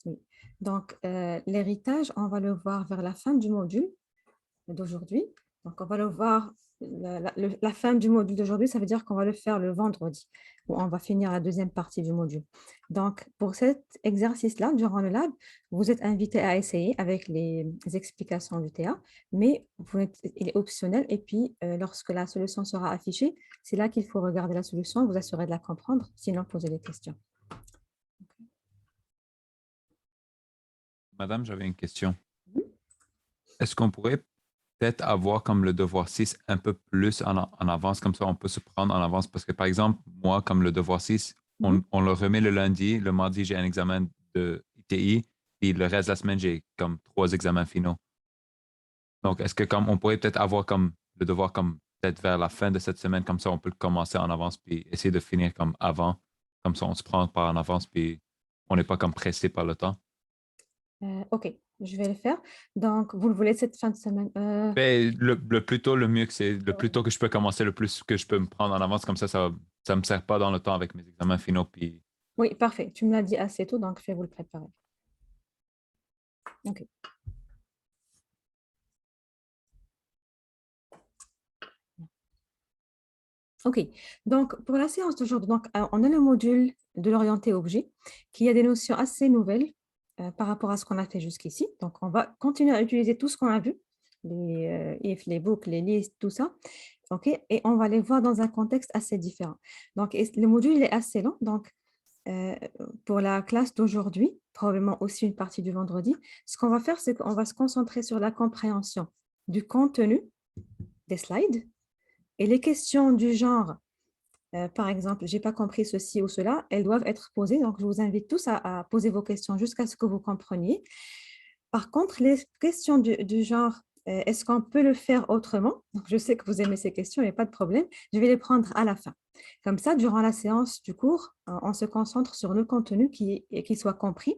Oui. Donc, l'héritage, on va le voir vers la fin du module d'aujourd'hui. Donc, on va le voir, la fin du module d'aujourd'hui, ça veut dire qu'on va le faire le vendredi, où on va finir la deuxième partie du module. Donc, pour cet exercice-là, durant le lab, vous êtes invité à essayer avec les explications du TA, mais il est optionnel. Et puis, lorsque la solution sera affichée, c'est là qu'il faut regarder la solution, vous assurer de la comprendre, sinon poser des questions. Madame, j'avais une question. Est-ce qu'on pourrait peut-être avoir comme le devoir 6 un peu plus en avance, comme ça on peut se prendre en avance? Parce que par exemple, moi, comme le devoir 6, Mhm. on le remet le lundi, le mardi, j'ai un examen de ITI, puis le reste de la semaine, j'ai comme 3 examens finaux. Donc, est-ce que comme on pourrait peut-être avoir comme le devoir comme peut-être vers la fin de cette semaine, comme ça on peut le commencer en avance, puis essayer de finir comme avant, comme ça on se prend par en avance, puis on n'est pas comme pressé par le temps? OK, je vais le faire. Donc, vous le voulez cette fin de semaine? Ben, le plus tôt, le mieux que c'est. Le plus tôt que je peux commencer, le plus que je peux me prendre en avance, comme ça me sert pas dans le temps avec mes examens finaux. Puis, Oui, parfait. Tu me l'as dit assez tôt, donc je vais vous le préparer. OK. OK. Donc, pour la séance d'aujourd'hui, donc, on a le module de l'orienté objet qui a des notions assez nouvelles par rapport à ce qu'on a fait jusqu'ici. Donc, on va continuer à utiliser tout ce qu'on a vu, les if, les boucles, les listes, tout ça. OK. Et on va les voir dans un contexte assez différent. Donc, le module il est assez long. Donc, euh, pour la classe d'aujourd'hui, probablement aussi une partie du vendredi, ce qu'on va faire, c'est qu'on va se concentrer sur la compréhension du contenu des slides et les questions du genre, par exemple, j'ai pas compris ceci ou cela, elles doivent être posées. Donc, je vous invite tous à poser vos questions jusqu'à ce que vous compreniez. Par contre, les questions du genre, est-ce qu'on peut le faire autrement? Donc, je sais que vous aimez ces questions, il n'y a pas de problème. Je vais les prendre à la fin. Comme ça, durant la séance du cours, on se concentre sur le contenu qui soit compris.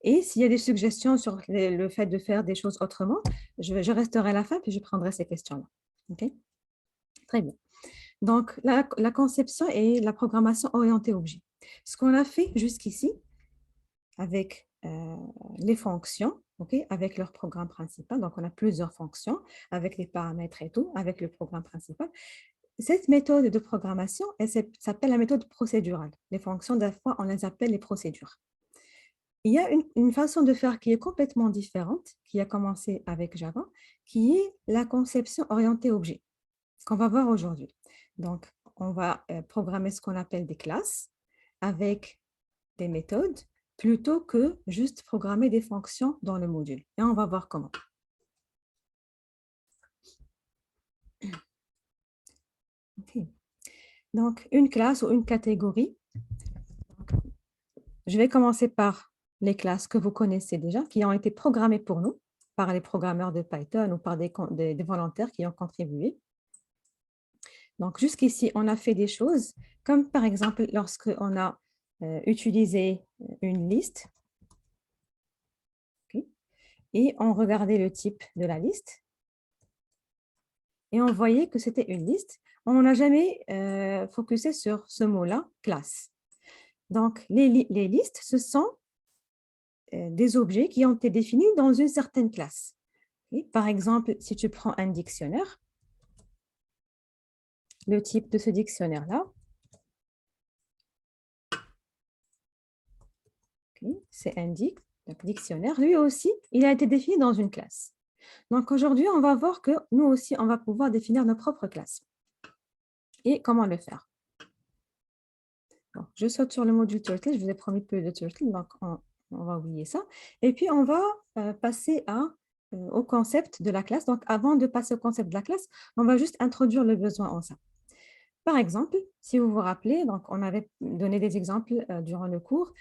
Et s'il y a des suggestions sur le fait de faire des choses autrement, je resterai à la fin, puis je prendrai ces questions-là. OK? Très bien. Donc, la conception et la programmation orientée objet. Ce qu'on a fait jusqu'ici avec les fonctions, okay, avec leur programme principal, donc on a plusieurs fonctions avec les paramètres et tout, avec le programme principal. Cette méthode de programmation, elle s'appelle la méthode procédurale. Les fonctions, des fois, on les appelle les procédures. Il y a une façon de faire qui est complètement différente, qui a commencé avec Java, qui est la conception orientée objet, qu'on va voir aujourd'hui. Donc, on va programmer ce qu'on appelle des classes avec des méthodes plutôt que juste programmer des fonctions dans le module. Et on va voir comment. Okay. Donc, une classe ou une catégorie. Je vais commencer par les classes que vous connaissez déjà, qui ont été programmées pour nous par les programmeurs de Python ou par des volontaires qui ont contribué. Donc, jusqu'ici, on a fait des choses comme, par exemple, lorsqu'on a utilisé une liste, okay, et on regardait le type de la liste et on voyait que c'était une liste. On n'a jamais focusé sur ce mot-là, classe. Donc, les listes, ce sont des objets qui ont été définis dans une certaine classe. Okay. Par exemple, si tu prends un dictionnaire, le type de ce dictionnaire-là, okay, c'est un dictionnaire, lui aussi, il a été défini dans une classe. Donc aujourd'hui, on va voir que nous aussi, on va pouvoir définir nos propres classes. Et comment le faire? Bon, je saute sur le module Turtle, je vous ai promis peu de Turtle, donc on va oublier ça. Et puis, on va passer au concept de la classe. Donc, avant de passer au concept de la classe, on va juste introduire le besoin en ça. Par exemple, si vous vous rappelez, donc on avait donné des exemples durant le cours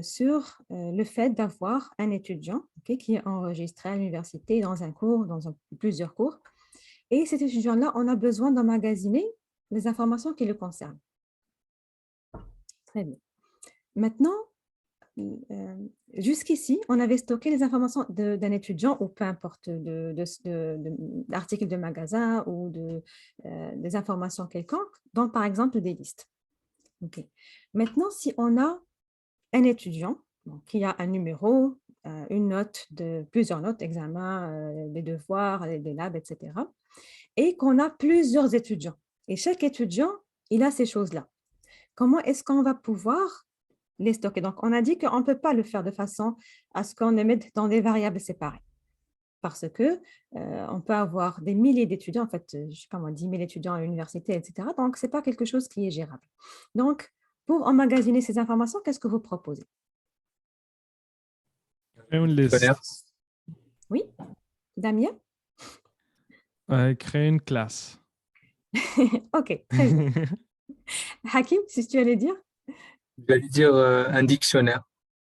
sur le fait d'avoir un étudiant, okay, qui est enregistré à l'université dans un cours, plusieurs cours. Et cet étudiant-là, on a besoin d'emmagasiner les informations qui le concernent. Très bien. Maintenant, jusqu'ici, on avait stocké les informations d'un étudiant ou peu importe d'articles de magasin ou des informations quelconques, par exemple des listes. Okay. Maintenant, si on a un étudiant Donc, il y a un numéro, une note, plusieurs notes, examens, des devoirs, des labs, etc. Et qu'on a plusieurs étudiants. Et chaque étudiant, il a ces choses-là. Comment est-ce qu'on va pouvoir les stocker? Donc, on a dit qu'on ne peut pas le faire de façon à ce qu'on les mette dans des variables séparées. Parce que on peut avoir des milliers d'étudiants, en fait, je ne sais pas moi, 10 000 étudiants à l'université, etc. Donc, ce n'est pas quelque chose qui est gérable. Donc, pour emmagasiner ces informations, qu'est-ce que vous proposez? Une liste. Oui, Damien? Créer une classe. Ok, très bien. Hakim, si tu allais dire? Je vais dire un dictionnaire,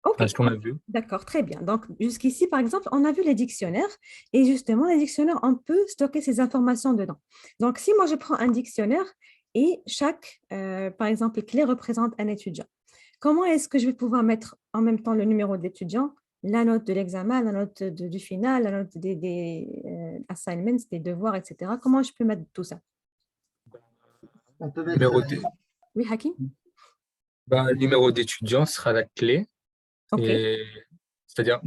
Ok, ce qu'on a vu. d'accord, très bien. Donc, jusqu'ici, par exemple, on a vu les dictionnaires et justement, les dictionnaires, on peut stocker ces informations dedans. Donc, si moi, je prends un dictionnaire et chaque, par exemple, clé représente un étudiant, comment est-ce que je vais pouvoir mettre en même temps le numéro d'étudiant, la note de l'examen, la note du final, la note des assignments, des devoirs, etc. Comment je peux mettre tout ça? On peut mettre Oui, Hakim? le numéro d'étudiant sera la clé. Ok. C'est-à-dire,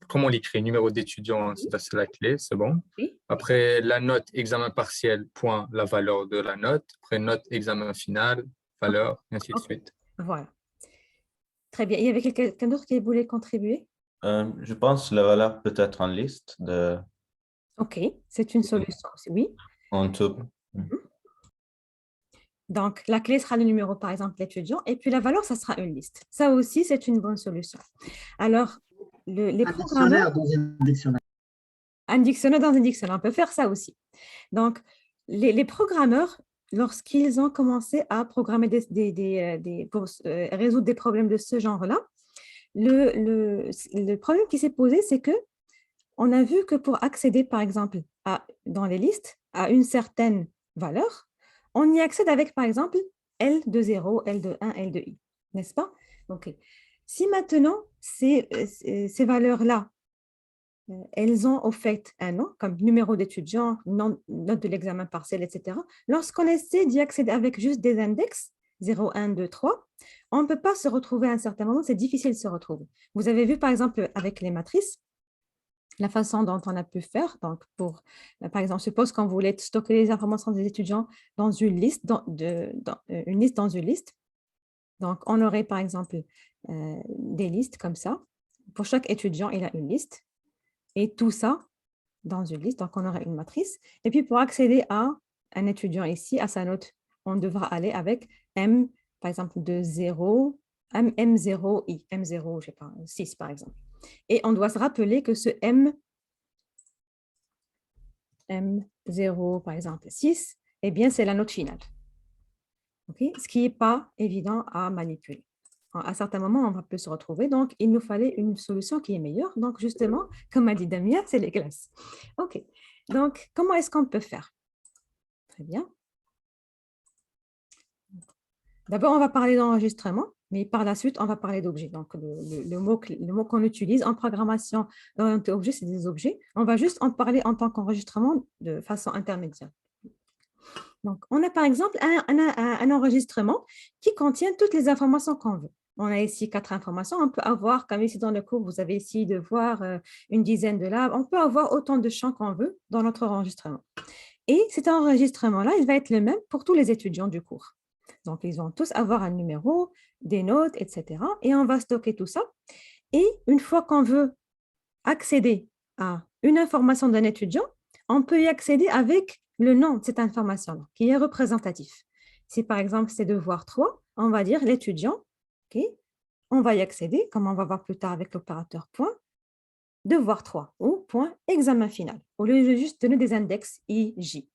comment on l'écrit? Numéro d'étudiant, c'est la clé, c'est bon. Oui. Après, la note examen partiel, point, la valeur de la note. Après, note examen final, valeur, et ainsi de Ok. suite. Voilà. Très bien. Il y avait quelqu'un d'autre qui voulait contribuer? Je pense que la valeur peut être en liste Ok, c'est une solution aussi, oui. en tout. Donc, la clé sera le numéro, par exemple, l'étudiant, et puis la valeur, ça sera une liste. Ça aussi, c'est une bonne solution. Alors, les programmeurs... Dans un dictionnaire. Un dictionnaire dans un dictionnaire, on peut faire ça aussi. Donc, les programmeurs, lorsqu'ils ont commencé à programmer pour résoudre des problèmes de ce genre-là, le problème qui s'est posé, c'est que on a vu que pour accéder, par exemple, dans les listes, à une certaine valeur, on y accède avec, par exemple, L de 0, L de 1, L de I, n'est-ce pas? OK. Si maintenant, ces valeurs-là, elles ont au fait un nom, comme numéro d'étudiant, note de l'examen partiel, etc. Lorsqu'on essaie d'y accéder avec juste des index, 0, 1, 2, 3, on ne peut pas se retrouver à un certain moment, c'est difficile de se retrouver. Vous avez vu, par exemple, avec les matrices, la façon dont on a pu faire. Donc, par exemple, suppose qu'on voulait stocker les informations des étudiants dans une liste, une liste dans une liste. Donc, on aurait, par exemple, des listes comme ça. Pour chaque étudiant, il a une liste. Et tout ça dans une liste. Donc, on aurait une matrice. Et puis, pour accéder à un étudiant ici, à sa note, on devra aller avec M, par exemple, de 0, M0I, M0, je sais pas, 6, par exemple. Et on doit se rappeler que ce M0, par exemple, 6, eh bien, c'est la note finale. Okay? Ce qui n'est pas évident à manipuler. À certains moments, on va plus se retrouver. Donc, il nous fallait une solution qui est meilleure. Donc, justement, comme a dit Damien, c'est les classes. OK. Donc, comment est-ce qu'on peut faire? Très bien. D'abord, on va parler d'enregistrement, mais par la suite, on va parler d'objets. Donc, le mot qu'on utilise en programmation orientée objet, c'est des objets. On va juste en parler en tant qu'enregistrement de façon intermédiaire. Donc, on a par exemple un enregistrement qui contient toutes les informations qu'on veut. On a ici 4 informations. On peut avoir, comme ici dans le cours, vous avez ici de voir une dizaine de labs. On peut avoir autant de champs qu'on veut dans notre enregistrement. Et cet enregistrement-là, il va être le même pour tous les étudiants du cours. Donc, ils vont tous avoir un numéro, des notes, etc. Et on va stocker tout ça. Et une fois qu'on veut accéder à une information d'un étudiant, on peut y accéder avec le nom de cette information-là, qui est représentatif. Si par exemple c'est devoir 3, on va dire l'étudiant, okay, on va y accéder, comme on va voir plus tard avec l'opérateur point, devoir 3 ou point examen final, au lieu de juste donner des index I, J.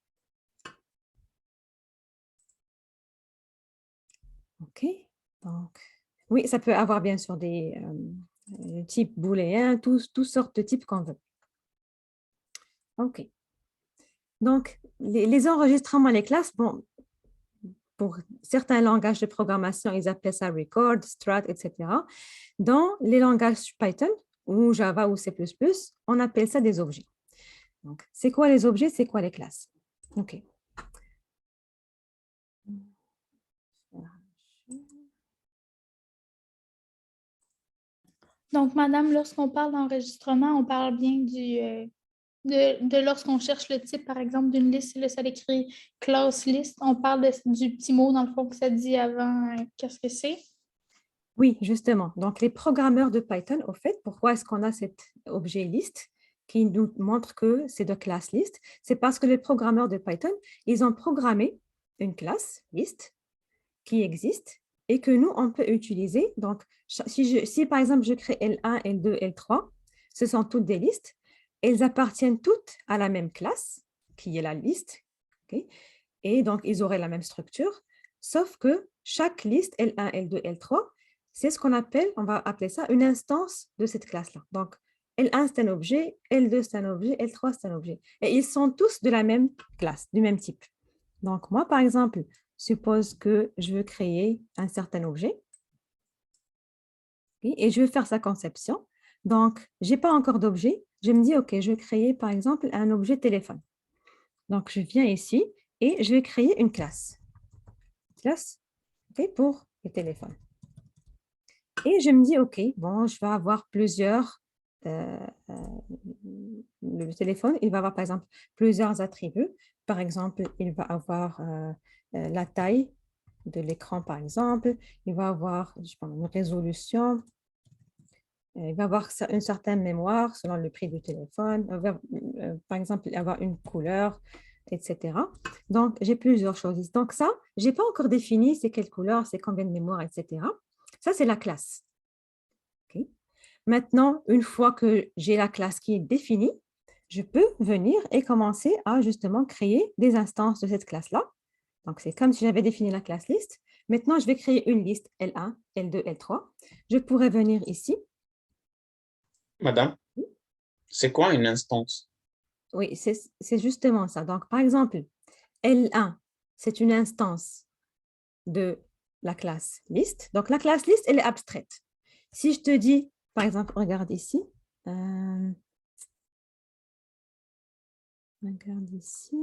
OK, donc, oui, ça peut avoir bien sûr des types booléens, toutes sortes de types qu'on veut. OK. Donc, les enregistrements, les classes, bon, pour certains langages de programmation, ils appellent ça record, strat, etc. Dans les langages Python ou Java ou C++, on appelle ça des objets. Donc, c'est quoi les objets? C'est quoi les classes? OK. Donc, madame, lorsqu'on parle d'enregistrement, on parle bien de lorsqu'on cherche le type, par exemple, d'une liste, là, ça écrit class list. On parle du petit mot, dans le fond, que ça dit avant, qu'est-ce que c'est? Oui, justement. Donc, les programmeurs de Python, au fait, pourquoi est-ce qu'on a cet objet liste qui nous montre que c'est de classe list? C'est parce que les programmeurs de Python, ils ont programmé une classe list qui existe et que nous, on peut utiliser. Donc, si par exemple, je crée L1, L2, L3, ce sont toutes des listes. Elles appartiennent toutes à la même classe, qui est la liste. Okay? Et donc, ils auraient la même structure, sauf que chaque liste, L1, L2, L3, c'est ce qu'on appelle, on va appeler ça une instance de cette classe-là. Donc, L1, c'est un objet, L2, c'est un objet, L3, c'est un objet. Et ils sont tous de la même classe, du même type. Donc, moi, par exemple, suppose que je veux créer un certain objet et je veux faire sa conception. Donc, je n'ai pas encore d'objet. Je me dis, OK, je vais créer, par exemple, un objet téléphone. Donc, je viens ici et je vais créer une classe. Classe pour le téléphone. Et je me dis, OK, bon, je vais avoir plusieurs... le téléphone, il va avoir, par exemple, plusieurs attributs. Par exemple, il va avoir la taille de l'écran, par exemple. Il va avoir une résolution. Il va avoir une certaine mémoire selon le prix du téléphone. Par exemple, avoir une couleur, etc. Donc, j'ai plusieurs choses. Donc, ça, je n'ai pas encore défini c'est quelle couleur, c'est combien de mémoire, etc. Ça, c'est la classe. Okay. Maintenant, une fois que j'ai la classe qui est définie, je peux venir et commencer à justement créer des instances de cette classe-là. Donc, c'est comme si j'avais défini la classe liste. Maintenant, je vais créer une liste L1, L2, L3. Je pourrais venir ici. Madame, c'est quoi une instance? Oui, c'est justement ça. Donc, par exemple, L1, c'est une instance de la classe liste. Donc, la classe liste, elle est abstraite. Si je te dis, par exemple, regarde ici. Regarde ici.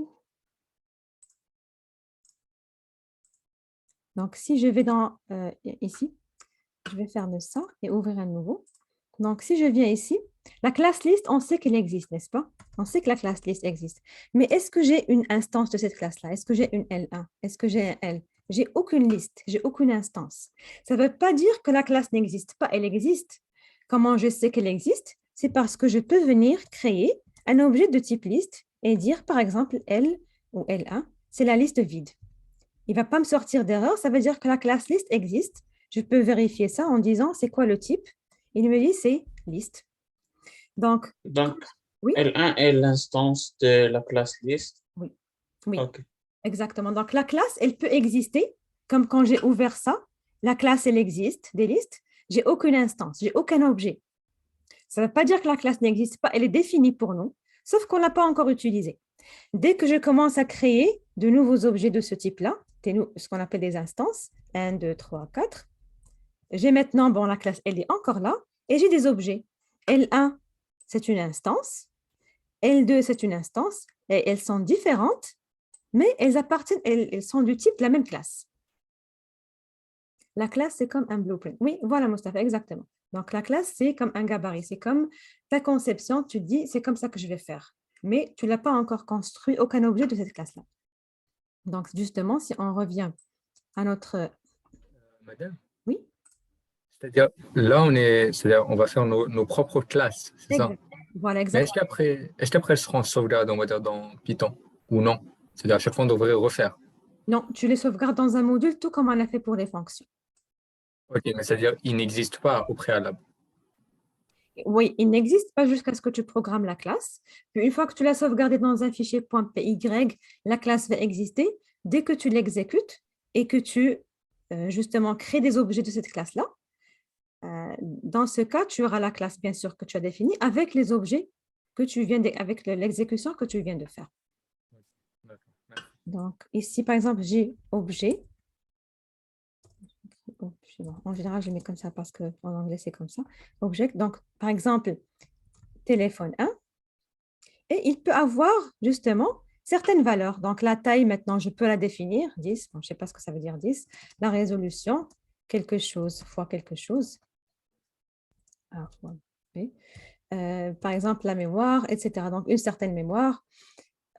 Donc, si je vais dans ici, je vais fermer ça et ouvrir un nouveau. Donc, si je viens ici, la classe liste, on sait qu'elle existe, n'est-ce pas? On sait que la classe liste existe. Mais est-ce que j'ai une instance de cette classe-là? Est-ce que j'ai une L1? Est-ce que j'ai un L? J'ai aucune liste, j'ai aucune instance. Ça ne veut pas dire que la classe n'existe pas, elle existe. Comment je sais qu'elle existe? C'est parce que je peux venir créer un objet de type liste et dire, par exemple, L ou L1, c'est la liste vide. Il ne va pas me sortir d'erreur, ça veut dire que la classe liste existe. Je peux vérifier ça en disant, c'est quoi le type? Il me dit, c'est liste. Donc, oui? L1 est l'instance de la classe liste? Oui, oui. Okay. Exactement. Donc, la classe, elle peut exister, comme quand j'ai ouvert ça. La classe, elle existe, des listes. J'ai aucune instance, j'ai aucun objet. Ça ne veut pas dire que la classe n'existe pas, elle est définie pour nous, sauf qu'on ne l'a pas encore utilisée. Dès que je commence à créer de nouveaux objets de ce type-là, ce qu'on appelle des instances, 1, 2, 3, 4, j'ai maintenant, bon, la classe, elle est encore là, et j'ai des objets. L1, c'est une instance. L2, c'est une instance. Et elles sont différentes, mais elles sont du type de la même classe. La classe, c'est comme un blueprint. Oui, voilà, Moustapha, exactement. Donc, la classe, c'est comme un gabarit. C'est comme ta conception, tu te dis, c'est comme ça que je vais faire. Mais tu ne l'as pas encore construit, aucun objet de cette classe-là. Donc, justement, si on revient à notre... Madame? Oui? C'est-à-dire, là, on va faire nos propres classes, c'est ça? Voilà, Mais exactement. est-ce qu'après, elles seront sauvegardées, on va dire, dans Python ou non? C'est-à-dire, à chaque fois, on devrait refaire. Non, tu les sauvegardes dans un module, tout comme on l'a fait pour les fonctions. OK, mais c'est-à-dire, ils n'existent pas au préalable. Oui, il n'existe pas jusqu'à ce que tu programmes la classe. Puis une fois que tu l'as sauvegardée dans un fichier .py, la classe va exister. Dès que tu l'exécutes et que tu, justement, crées des objets de cette classe-là, dans ce cas, tu auras la classe, bien sûr, que tu as définie avec les objets que tu viens avec l'exécution que tu viens de faire. Donc, ici, par exemple, j'ai objet. En général, je mets comme ça parce qu'en anglais, c'est comme ça. Object. Donc, par exemple, téléphone 1. Et il peut avoir, justement, certaines valeurs. Donc, la taille, maintenant, je peux la définir, 10. Bon, je ne sais pas ce que ça veut dire 10. La résolution, quelque chose fois quelque chose. Oui. Par exemple, la mémoire, etc. Donc, une certaine mémoire,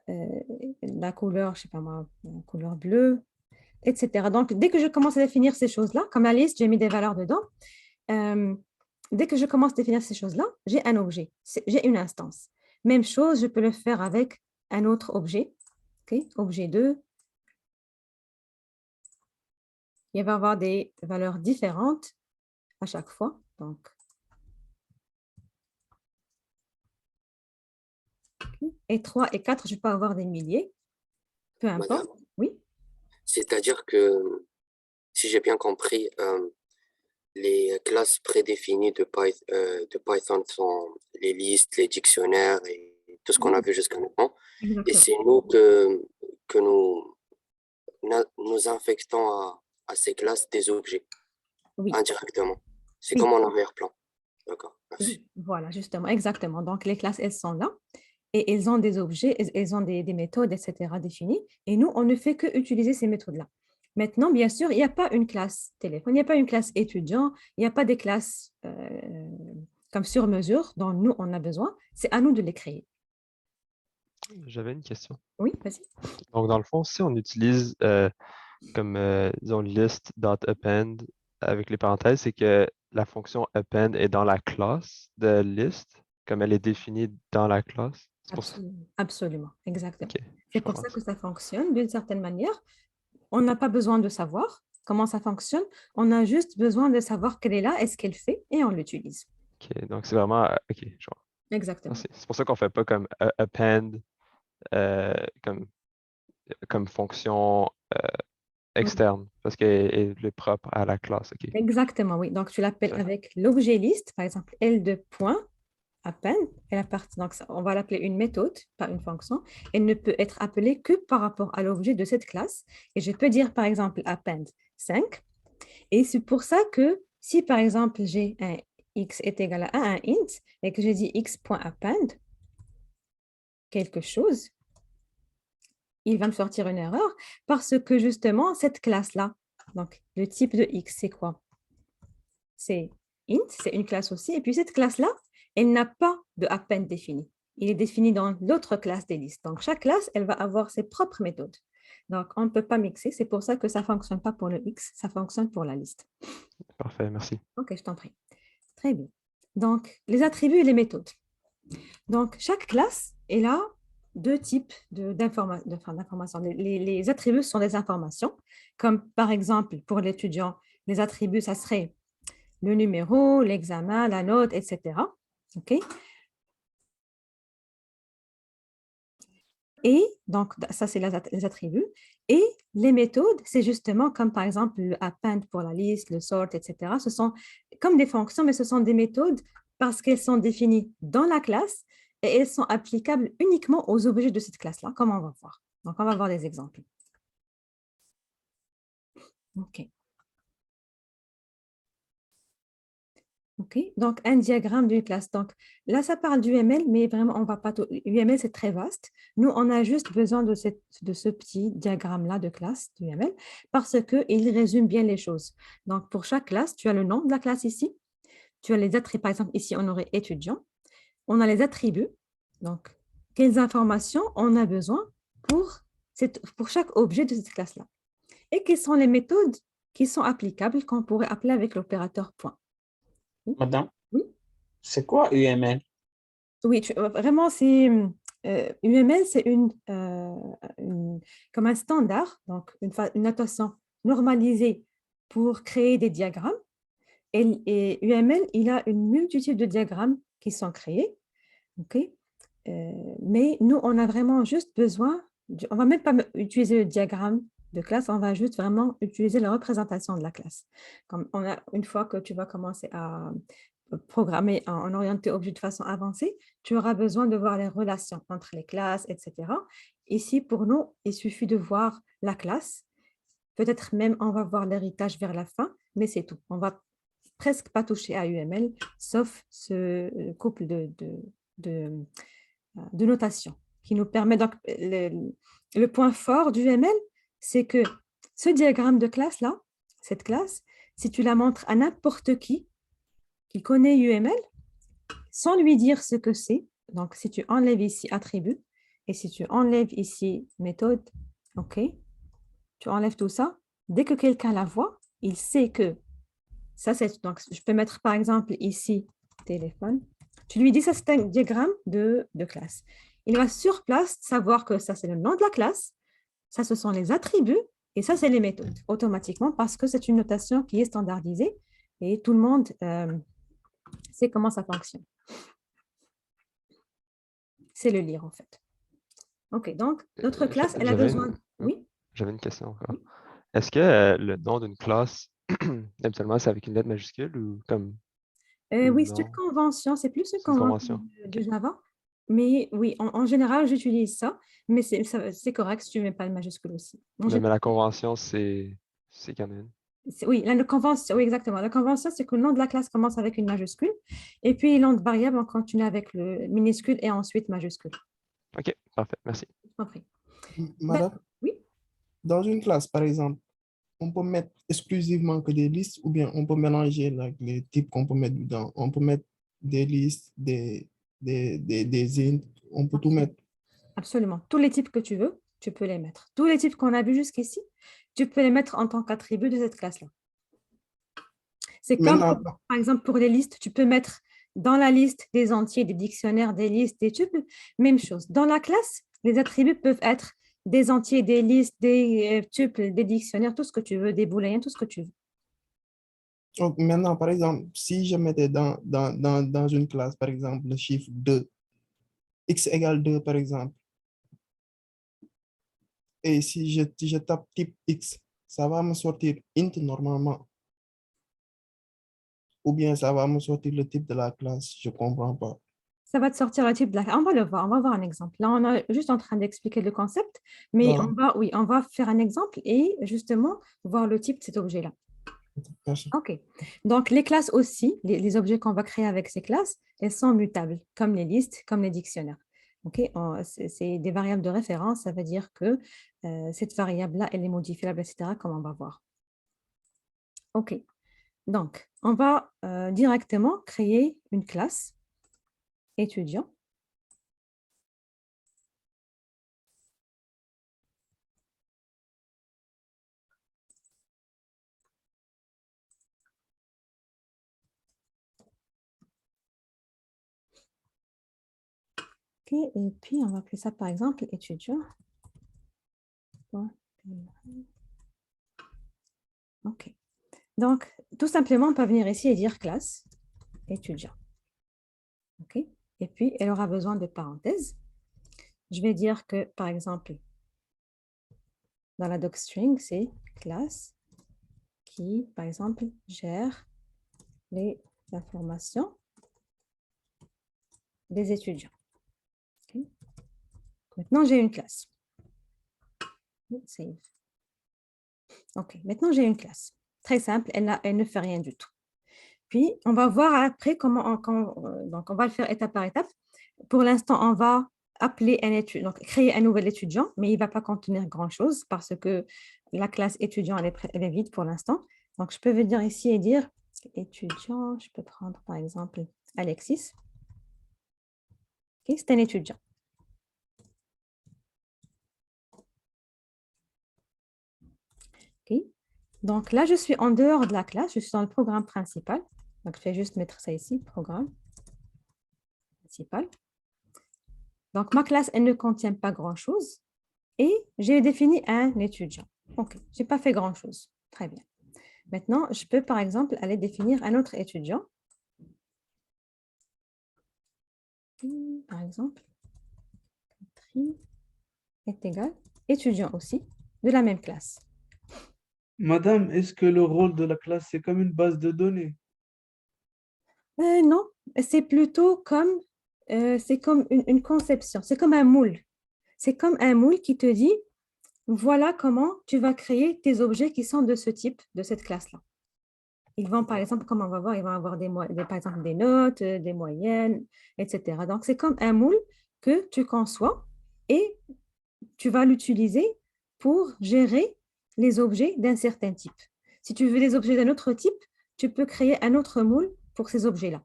la couleur, je ne sais pas moi, la couleur bleue, etc. Donc, dès que je commence à définir ces choses-là, comme la liste, j'ai mis des valeurs dedans. Dès que je commence à définir ces choses-là, j'ai un objet, j'ai une instance. Même chose, je peux le faire avec un autre objet. Objet 2. Il va y avoir des valeurs différentes à chaque fois. Donc, et 3 et 4, je peux avoir des milliers. Peu importe. Madame, Oui. c'est-à-dire que, si j'ai bien compris, les classes prédéfinies de Python sont les listes, les dictionnaires et tout ce qu'on a vu jusqu'à maintenant. Et Exactement. c'est nous que nous infectons à ces classes des objets Oui. indirectement. C'est Oui. comme en arrière-plan. D'accord, merci. Oui, voilà, justement, exactement. Donc, les classes, elles sont là et elles ont des objets, elles ont des méthodes, etc. définies. Et nous, on ne fait que utiliser ces méthodes-là. Maintenant, bien sûr, il n'y a pas une classe téléphone, il n'y a pas une classe étudiant, il n'y a pas des classes comme sur mesure dont nous, on a besoin. C'est à nous de les créer. J'avais une question. Oui, vas-y. Donc, dans le fond, si on utilise comme, disons, list.append avec les parenthèses, c'est que la fonction append est dans la classe de list, comme elle est définie dans la classe. C'est pour ça. Absolument, absolument, exactement. Ok, C'est je pour comprends ça que ça fonctionne d'une certaine manière. On n'a pas besoin de savoir comment ça fonctionne. On a juste besoin de savoir qu'elle est là et ce qu'elle fait et on l'utilise. Ok, donc c'est vraiment. Ok, je vois. Exactement. Merci. C'est pour ça qu'on ne fait pas comme append comme fonction externe, parce qu'elle est propre à la classe. Ok. Exactement, oui. Donc, tu l'appelles Parfait. avec l'objet liste, par exemple, L de point, append. Donc, on va l'appeler une méthode, pas une fonction. Elle ne peut être appelée que par rapport à l'objet de cette classe. Et je peux dire, par exemple, append 5. Et c'est pour ça que si, par exemple, j'ai un x est égal à 1, un int, et que j'ai dit x.append quelque chose, il va me sortir une erreur parce que justement, cette classe-là, donc le type de x, c'est quoi? C'est int, c'est une classe aussi. Et puis cette classe-là, elle n'a pas de append défini. Il est défini dans l'autre classe des listes. Donc chaque classe, elle va avoir ses propres méthodes. Donc on ne peut pas mixer. C'est pour ça que ça ne fonctionne pas pour le x, ça fonctionne pour la liste. Parfait, merci. Ok, je t'en prie. Très bien. Donc les attributs et les méthodes. Donc chaque classe, elle a deux types d'informations. Les attributs sont des informations, comme par exemple pour l'étudiant, les attributs, ça serait le numéro, l'examen, la note, etc. OK? Et donc, ça, c'est les attributs. Et les méthodes, c'est justement comme par exemple le append pour la liste, le sort, etc. Ce sont comme des fonctions, mais ce sont des méthodes parce qu'elles sont définies dans la classe et elles sont applicables uniquement aux objets de cette classe-là, comme on va voir. Donc, on va voir des exemples. OK. OK, donc un diagramme d'une classe. Donc là, ça parle d'UML, mais vraiment, on va pas tout. UML, c'est très vaste. Nous, on a juste besoin de ce petit diagramme-là de classe d'UML parce qu'il résume bien les choses. Donc, pour chaque classe, tu as le nom de la classe ici. Tu as les attributs. Par exemple, ici, on aurait étudiant. On a les attributs. Donc, quelles informations on a besoin pour chaque objet de cette classe-là. Et quelles sont les méthodes qui sont applicables qu'on pourrait appeler avec l'opérateur point. Madame, Oui. c'est quoi UML? Oui, vraiment, c'est UML, c'est comme un standard, donc une notation normalisée pour créer des diagrammes. Et UML, il a une multitude de diagrammes qui sont créés. Okay? Mais nous, on a vraiment juste besoin, on ne va même pas utiliser le diagramme de classe, on va juste vraiment utiliser la représentation de la classe. Comme une fois que tu vas commencer à programmer en orienté objet de façon avancée, tu auras besoin de voir les relations entre les classes, etc. Ici, pour nous, il suffit de voir la classe. Peut-être même, on va voir l'héritage vers la fin, mais c'est tout. On ne va presque pas toucher à UML, sauf ce couple de notation qui nous permet. Donc, le point fort du UML, c'est que ce diagramme de classe-là, cette classe, si tu la montres à n'importe qui, qu'il connaît UML sans lui dire ce que c'est. Donc, si tu enlèves ici attribut et si tu enlèves ici méthode, OK, tu enlèves tout ça. Dès que quelqu'un la voit, il sait que ça, c'est... Donc, je peux mettre par exemple ici téléphone. Tu lui dis ça, c'est un diagramme de classe. Il va sur place savoir que ça, c'est le nom de la classe. Ça, ce sont les attributs et ça, c'est les méthodes automatiquement parce que c'est une notation qui est standardisée et tout le monde sait comment ça fonctionne. C'est le lire en fait. OK, donc notre classe, elle a besoin... Oui? J'avais une question encore. Oui. Est-ce que le nom d'une classe, habituellement, c'est avec une lettre majuscule ou comme Oui, c'est une non? convention, c'est plus une C'est une convention convention. de Java. Mais oui, en général, j'utilise ça, mais c'est correct si tu ne mets pas le majuscule aussi. Bon, Mais la convention, c'est qu'il y en a une. oui, la convention, oui, exactement. La convention, c'est que le nom de la classe commence avec une majuscule, et puis le nom de variable, on continue avec le minuscule et ensuite majuscule. OK, parfait, merci. Je t'en prie. Madame, Oui, dans une classe, par exemple, on peut mettre exclusivement que des listes ou bien on peut mélanger là, les types qu'on peut mettre dedans. On peut mettre des listes, des int, on peut tout mettre. absolument. Tous les types que tu veux, tu peux les mettre. Tous les types qu'on a vus jusqu'ici, tu peux les mettre en tant qu'attribut de cette classe-là. C'est comme, Maintenant, par exemple, pour les listes, tu peux mettre dans la liste des entiers, des dictionnaires, des listes, des tuples, même chose. Dans la classe, les attributs peuvent être des entiers, des listes, des tuples, des dictionnaires, tout ce que tu veux, des booléens, tout ce que tu veux. donc, maintenant, par exemple, si je mettais dans une classe, par exemple, le chiffre 2, x égale 2, par exemple, et si je tape type x, ça va me sortir int normalement. Ou bien ça va me sortir le type de la classe, je ne comprends pas. Ça va te sortir le type de la... On va le voir, on va voir un exemple. Là, on est juste en train d'expliquer le concept, mais Voilà. on va faire un exemple et justement voir le type de cet objet-là. Merci. OK. Donc, les classes aussi, les objets qu'on va créer avec ces classes, elles sont mutables, comme les listes, comme les dictionnaires. OK? C'est des variables de référence, ça veut dire que cette variable-là, elle est modifiable, etc., comme on va voir. OK. Donc, on va directement créer une classe étudiant. OK, et puis, on va appeler ça, par exemple, étudiant. OK. Donc, tout simplement, on peut venir ici et dire classe étudiant. OK. Et puis, elle aura besoin de parenthèses. Je vais dire que, par exemple, dans la docstring, c'est classe qui, par exemple, gère les informations des étudiants. Okay. Maintenant, j'ai une classe. Save. OK, maintenant, j'ai une classe. Très simple, elle ne fait rien du tout. Puis, on va voir après comment donc on va le faire étape par étape. Pour l'instant, on va appeler un étudiant, donc créer un nouvel étudiant, mais il ne va pas contenir grand-chose parce que la classe étudiant, elle est vide pour l'instant. Donc, je peux venir ici et dire étudiant, je peux prendre par exemple Alexis. Okay, c'est un étudiant. Okay. Donc là, je suis en dehors de la classe, je suis dans le programme principal. Donc, je vais juste mettre ça ici, programme principal. Donc, ma classe, elle ne contient pas grand-chose. Et j'ai défini un étudiant. OK, je n'ai pas fait grand-chose. Très bien. Maintenant, je peux, par exemple, aller définir un autre étudiant. Par exemple, Catherine est égal étudiant aussi, de la même classe. Madame, est-ce que le rôle de la classe, c'est comme une base de données? Non, c'est plutôt comme, une conception, c'est comme un moule. C'est comme un moule qui te dit, voilà comment tu vas créer tes objets qui sont de ce type, de cette classe-là. Ils vont, par exemple, comme on va voir, ils vont avoir par exemple des notes, des moyennes, etc. Donc, c'est comme un moule que tu conçois et tu vas l'utiliser pour gérer les objets d'un certain type. Si tu veux des objets d'un autre type, tu peux créer un autre moule pour ces objets-là.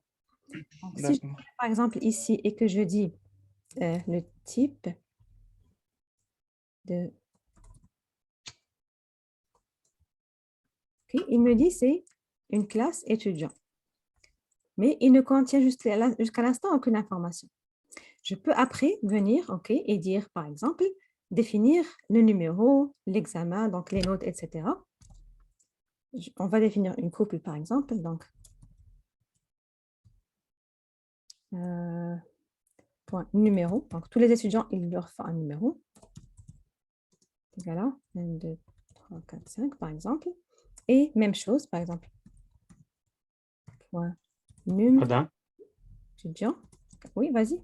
Donc, si je D'accord. prends, par exemple ici et que je dis le type de... Ok, il me dit c'est une classe étudiant. Mais il ne contient jusqu'à l'instant aucune information. Je peux après venir et dire, par exemple, définir le numéro, l'examen, donc les notes, etc. On va définir une couple, par exemple. Donc, point numéro. Donc, tous les étudiants, ils leur font un numéro. Voilà, 1, 2, 3, 4, 5, par exemple. Et même chose, par exemple, point num Madame, étudiant. Oui, vas-y.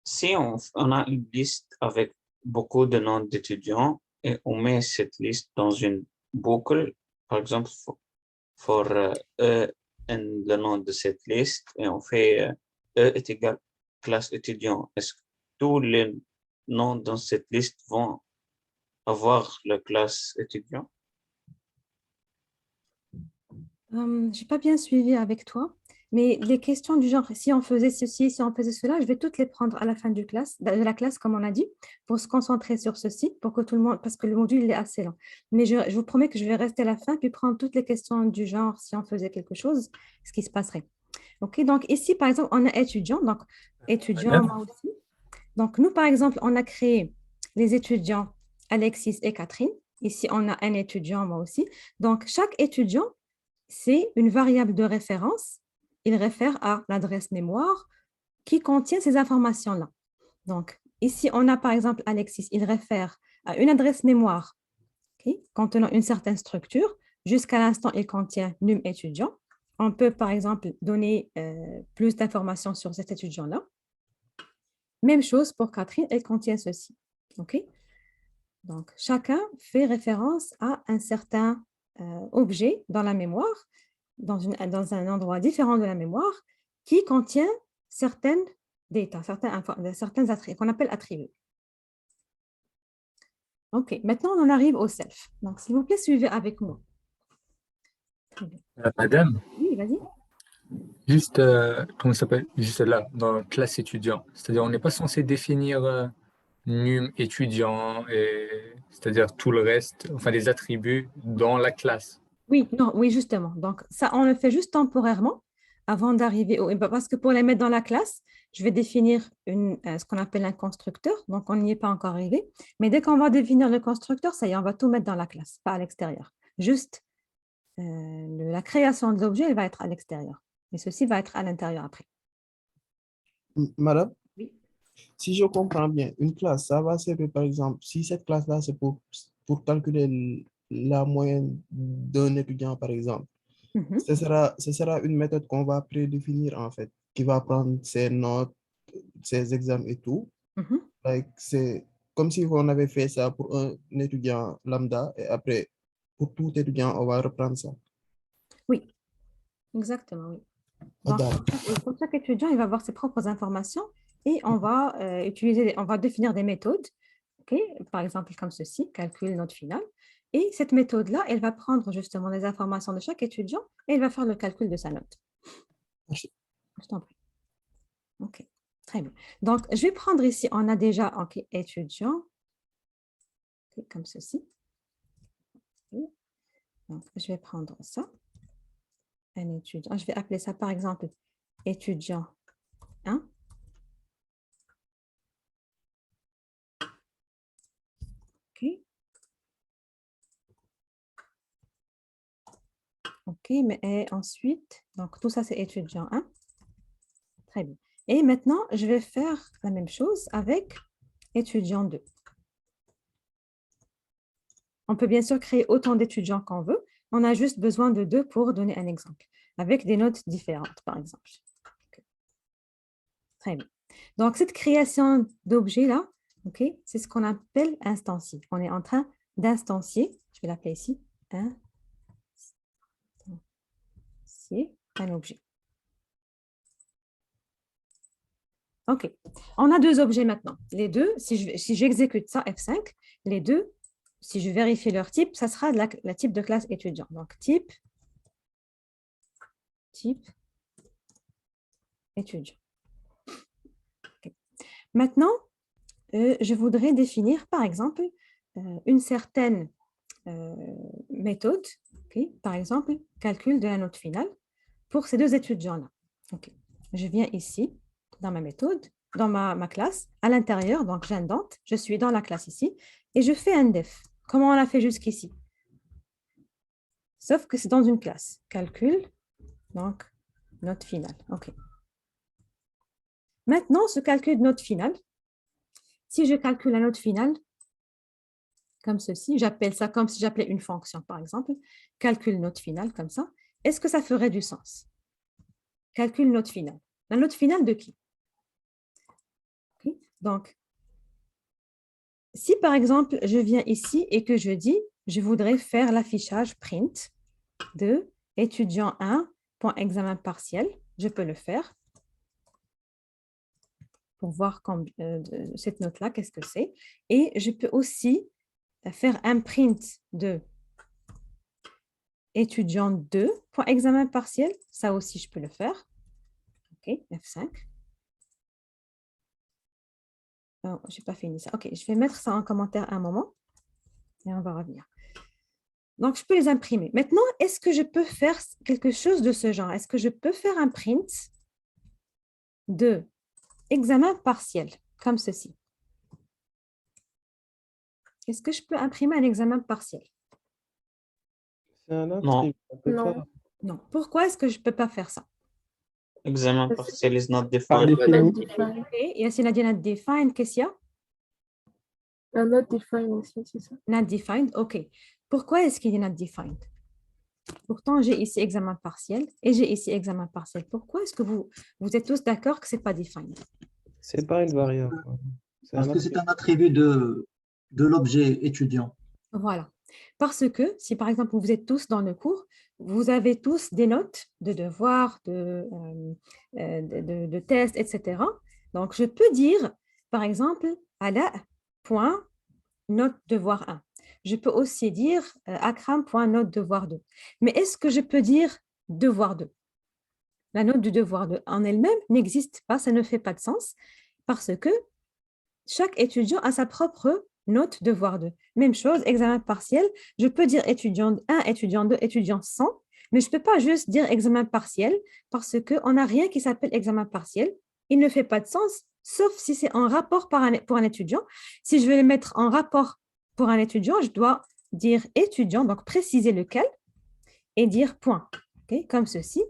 si on a une liste avec beaucoup de noms d'étudiants et on met cette liste dans une boucle, par exemple, pour E, le nom de cette liste, et on fait E est égal classe étudiant, est-ce que tous les noms dans cette liste vont avoir la classe étudiant? Je n'ai pas bien suivi avec toi, mais les questions du genre, si on faisait ceci, si on faisait cela, je vais toutes les prendre à la fin de la classe, comme on a dit, pour se concentrer sur ceci, pour que tout le monde, parce que le module il est assez lent. Mais je vous promets que je vais rester à la fin, puis prendre toutes les questions du genre, si on faisait quelque chose, ce qui se passerait. OK, donc ici, par exemple, on a étudiant, donc étudiant, moi aussi. Donc, nous, par exemple, on a créé les étudiants Alexis et Catherine. Ici, on a un étudiant, moi aussi. Donc, chaque étudiant, c'est une variable de référence. Il réfère à l'adresse mémoire qui contient ces informations-là. Donc, ici, on a par exemple Alexis, il réfère à une adresse mémoire contenant une certaine structure. Jusqu'à l'instant, il contient num étudiant. On peut par exemple donner plus d'informations sur cet étudiant-là. Même chose pour Catherine, elle contient ceci. OK? Donc, chacun fait référence à un certain objet dans la mémoire, dans un endroit différent de la mémoire, qui contient certaines data, certains attributs, qu'on appelle attributs. OK, maintenant on en arrive au self. Donc, s'il vous plaît, suivez avec moi. Madame, Oui, vas-y. juste, comment ça s'appelle? Juste là, dans classe étudiant. C'est-à-dire, on n'est pas censé définir num étudiant, c'est-à-dire tout le reste, enfin les attributs dans la classe. Oui, non, oui, justement. Donc, ça, on le fait juste temporairement avant d'arriver au... Parce que pour les mettre dans la classe, je vais définir ce qu'on appelle un constructeur. Donc, on n'y est pas encore arrivé. Mais dès qu'on va définir le constructeur, ça y est, on va tout mettre dans la classe, pas à l'extérieur. Juste, la création des objets, elle va être à l'extérieur. Mais ceci va être à l'intérieur après. Madame, Oui. si je comprends bien, une classe, ça va servir par exemple, si cette classe-là, c'est pour calculer la moyenne d'un étudiant, par exemple, Mhm. ce sera une méthode qu'on va prédéfinir en fait, qui va prendre ses notes, ses examens et tout. Mhm. Like, c'est comme si on avait fait ça pour un étudiant lambda et après, pour tout étudiant, on va reprendre ça. Oui, exactement, oui. Ah, Donc, d'accord. pour chaque étudiant, il va avoir ses propres informations et on va on va définir des méthodes, ok. Par exemple comme ceci, calcul note finale. Et cette méthode-là, elle va prendre justement les informations de chaque étudiant et elle va faire le calcul de sa note. Merci. Je t'en prie. OK, très bien. Donc, je vais prendre ici, on a déjà étudiant, ok, comme ceci. Ok. Donc, je vais prendre ça, un étudiant. Je vais appeler ça par exemple étudiant 1. OK. OK, mais ensuite, donc tout ça c'est étudiant 1. Très bien. Et maintenant, je vais faire la même chose avec étudiant 2. On peut bien sûr créer autant d'étudiants qu'on veut. On a juste besoin de 2 pour donner un exemple, avec des notes différentes, par exemple. Okay. Très bien. Donc, cette création d'objets-là, okay, c'est ce qu'on appelle instancier. On est en train d'instancier, je vais l'appeler ici, un objet. OK. On a 2 objets maintenant. Les deux, si j'exécute ça, F5, les deux, si je vérifie leur type, ça sera la type de classe étudiant. Donc, type type étudiant. Ok. Maintenant, je voudrais définir, par exemple, une certaine méthode, ok. Par exemple, calcul de la note finale pour ces deux étudiants-là. Ok. Je viens ici, dans ma méthode, dans ma classe, à l'intérieur, donc j'indente, je suis dans la classe ici, et je fais un def, comme on l'a fait jusqu'ici. Sauf que c'est dans une classe. Calcul, donc note finale. OK. Maintenant, ce calcul de note finale, si je calcule la note finale, comme ceci, j'appelle ça comme si j'appelais une fonction, par exemple, calcul note finale, comme ça, est-ce que ça ferait du sens? Calcul note finale. La note finale de qui? Okay. Donc, si par exemple, je viens ici et que je dis, je voudrais faire l'affichage print de étudiant 1, point examen partiel, je peux le faire pour voir cette note-là, qu'est-ce que c'est. Et je peux aussi faire un print de étudiant 2, point examen partiel, ça aussi je peux le faire. OK, F5. Oh, je n'ai pas fini ça. OK, je vais mettre ça en commentaire un moment et on va revenir. Donc, je peux les imprimer. Maintenant, est-ce que je peux faire quelque chose de ce genre? Est-ce que je peux faire un print de examen partiel, comme ceci? Est-ce que je peux imprimer un examen partiel? C'est un autre Non. truc, on peut Non. pas. Non. Pourquoi est-ce que je ne peux pas faire ça? Examen partiel is not Pas defined. défini. Et Yassine a dit not defined, qu'est-ce qu'il y a? Un not defined aussi, c'est ça. Not defined, OK. Pourquoi est-ce qu'il est not defined? Pourtant, j'ai ici examen partiel et j'ai ici examen partiel. Pourquoi est-ce que vous êtes tous d'accord que ce n'est pas defined? C'est pas une variable. C'est Parce un que c'est un attribut de l'objet étudiant. Voilà. Parce que si par exemple vous êtes tous dans le cours, vous avez tous des notes de devoirs, de tests, etc. Donc, je peux dire, par exemple, Ala, point, note devoir 1. Je peux aussi dire Akram, point, note devoir 2. Mais est-ce que je peux dire devoir 2? La note du devoir 2 en elle-même n'existe pas, ça ne fait pas de sens, parce que chaque étudiant a sa propre note devoir 2. Même chose, examen partiel, je peux dire étudiant 1, étudiant 2, étudiant 100, mais je ne peux pas juste dire examen partiel parce qu'on n'a rien qui s'appelle examen partiel. Il ne fait pas de sens, sauf si c'est en rapport pour un étudiant. Si je veux le mettre en rapport pour un étudiant, je dois dire étudiant, donc préciser lequel, et dire point, okay, comme ceci,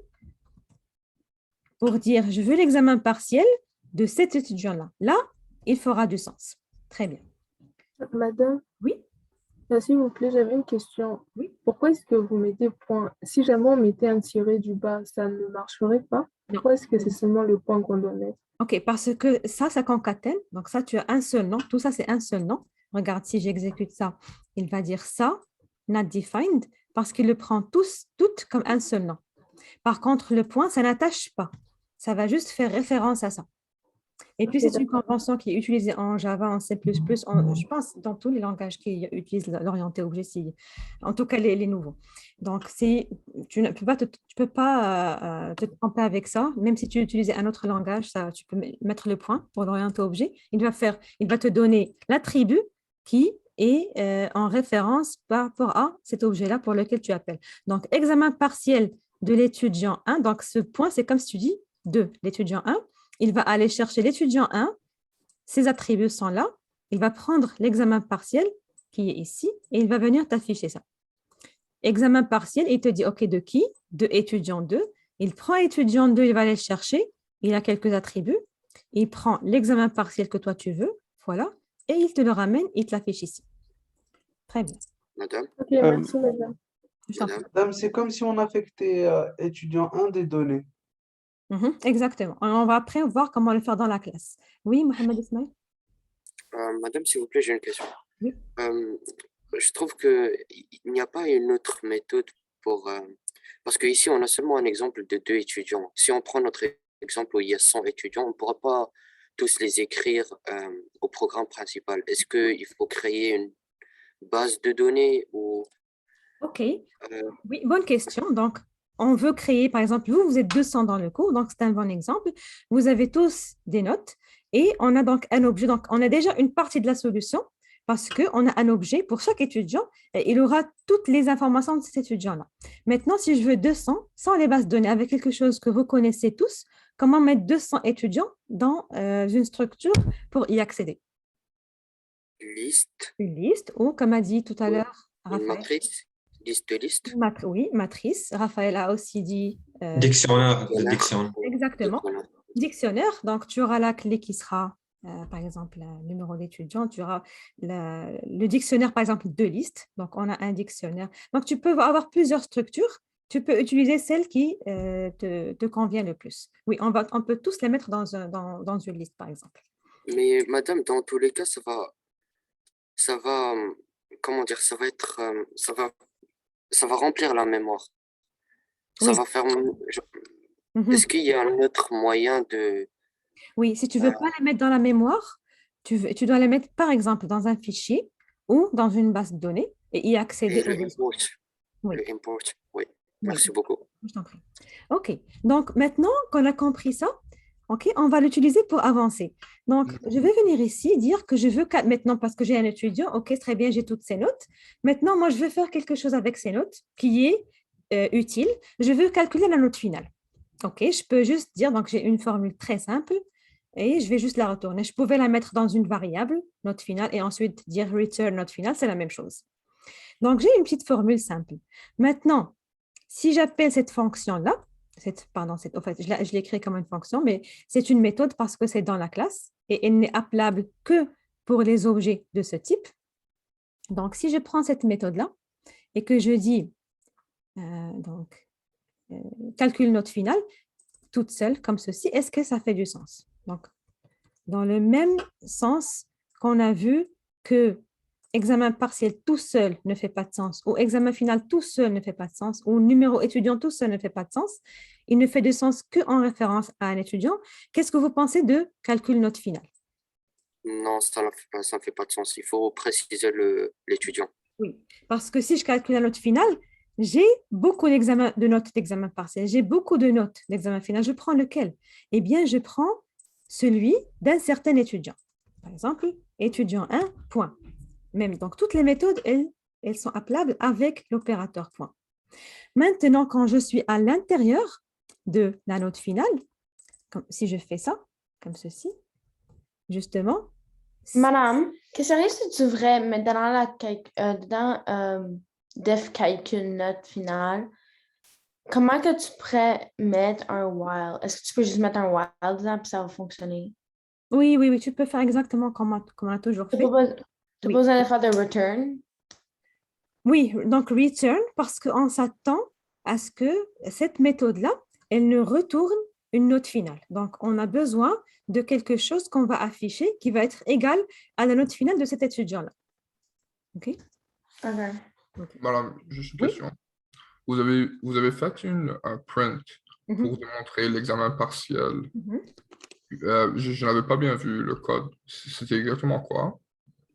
pour dire je veux l'examen partiel de cet étudiant-là. Là, il fera du sens. Très bien. Madame? Oui? S'il vous plaît, j'avais une question. Oui. Pourquoi est-ce que vous mettez point? Si jamais on mettait un tiré du bas, ça ne marcherait pas? Pourquoi est-ce que c'est seulement le point qu'on doit mettre? OK, parce que ça concatène. Donc ça, tu as un seul nom. Tout ça, c'est un seul nom. Regarde, si j'exécute ça, il va dire ça, not defined, parce qu'il le prend toutes comme un seul nom. Par contre, le point, ça n'attache pas. Ça va juste faire référence à ça. Et puis, c'est une convention qui est utilisée en Java, en C++, je pense dans tous les langages qui utilisent l'orienté objet, en tout cas les nouveaux. Donc, tu ne peux pas te tromper avec ça, même si tu utilisais un autre langage, tu peux mettre le point pour l'orienté objet. Il va te donner l'attribut qui est en référence par rapport à cet objet-là pour lequel tu appelles. Donc, examen partiel de l'étudiant 1, donc ce point, c'est comme si tu dis de l'étudiant 1, il va aller chercher l'étudiant 1, ses attributs sont là, il va prendre l'examen partiel qui est ici et il va venir t'afficher ça. Examen partiel, il te dit OK, de qui? De étudiant 2. Il prend étudiant 2, il va aller chercher, il a quelques attributs, il prend l'examen partiel que toi tu veux, voilà, et il te le ramène, il te l'affiche ici. Très bien. Madame? Ok, merci madame. Madame, c'est comme si on affectait étudiant 1 des données. Exactement. On va après voir comment le faire dans la classe. Oui, Mohamed Ismail? Madame, s'il vous plaît, j'ai une question. Oui. Je trouve qu'il n'y a pas une autre méthode pour... parce qu'ici, on a seulement un exemple de 2 étudiants. Si on prend notre exemple où il y a 100 étudiants, on ne pourra pas tous les écrire au programme principal. Est-ce qu'il faut créer une base de données ou... OK. Oui, bonne question. Donc, on veut créer, par exemple, vous êtes 200 dans le cours, donc c'est un bon exemple. Vous avez tous des notes et on a donc un objet. Donc, on a déjà une partie de la solution parce qu'on a un objet pour chaque étudiant et il aura toutes les informations de cet étudiant-là. Maintenant, si je veux 200, sans les bases de données, avec quelque chose que vous connaissez tous, comment mettre 200 étudiants dans une structure pour y accéder? Liste. Une liste ou, comme a dit tout à l'heure, Une Raphaël. matrice. Liste de liste. Oui, matrice. Raphaël a aussi dit... Dictionnaire. Le dictionnaire. Exactement. Dictionnaire. Donc, tu auras la clé qui sera, par exemple, le numéro d'étudiant. Tu auras le dictionnaire, par exemple, de listes. Donc, on a un dictionnaire. Donc, tu peux avoir plusieurs structures. Tu peux utiliser celle qui te convient le plus. Oui, on peut tous les mettre dans une liste, par exemple. Mais madame, dans tous les cas, comment dire, ça va remplir la mémoire. Ça Oui. va faire. Est-ce qu'il y a un autre moyen de. Oui, si tu ne veux pas les mettre dans la mémoire, tu dois les mettre, par exemple, dans un fichier ou dans une base de données et y accéder. Le import. Oui. Le import, oui. Merci beaucoup. Je t'en prie. OK. Donc, maintenant qu'on a compris ça, OK, on va l'utiliser pour avancer. Donc, je vais venir ici dire que je veux maintenant, parce que j'ai un étudiant, OK, très bien, j'ai toutes ces notes. Maintenant, moi, je veux faire quelque chose avec ces notes qui est utile. Je veux calculer la note finale. OK, je peux juste dire, donc j'ai une formule très simple et je vais juste la retourner. Je pouvais la mettre dans une variable, note finale, et ensuite dire return note finale, c'est la même chose. Donc, j'ai une petite formule simple. Maintenant, si j'appelle cette fonction-là, en fait, je l'ai créée comme une fonction, mais c'est une méthode parce que c'est dans la classe et elle n'est appelable que pour les objets de ce type. Donc, si je prends cette méthode-là et que je dis calcul note finale, toute seule, comme ceci, est-ce que ça fait du sens? Donc, dans le même sens qu'on a vu que examen partiel tout seul ne fait pas de sens, ou examen final tout seul ne fait pas de sens, ou numéro étudiant tout seul ne fait pas de sens, il ne fait de sens qu'en référence à un étudiant. Qu'est-ce que vous pensez de calcul note finale? Non, ça ne fait pas de sens. Il faut préciser l'étudiant. Oui, parce que si je calcule la note finale, j'ai beaucoup de notes d'examen partiel, j'ai beaucoup de notes d'examen final. Je prends lequel? Eh bien, je prends celui d'un certain étudiant. Par exemple, étudiant 1, point. Même, donc, toutes les méthodes, elles sont appelables avec l'opérateur point. Maintenant, quand je suis à l'intérieur de la note finale, si je fais ça, comme ceci, justement. Madame, que serait-ce vrai, mais dans def calcul note finale, comment que tu pourrais mettre un while? Est-ce que tu peux juste mettre un while dedans et ça va fonctionner? Oui, tu peux faire exactement comme on a toujours fait. Tu n'as pas besoin de faire de return? Oui, donc return, parce qu'on s'attend à ce que cette méthode-là, elle ne retourne une note finale. Donc, on a besoin de quelque chose qu'on va afficher qui va être égal à la note finale de cet étudiant-là. OK? Madame, juste une question. Vous avez fait un print pour démontrer l'examen partiel. Je n'avais pas bien vu le code. C'était exactement quoi?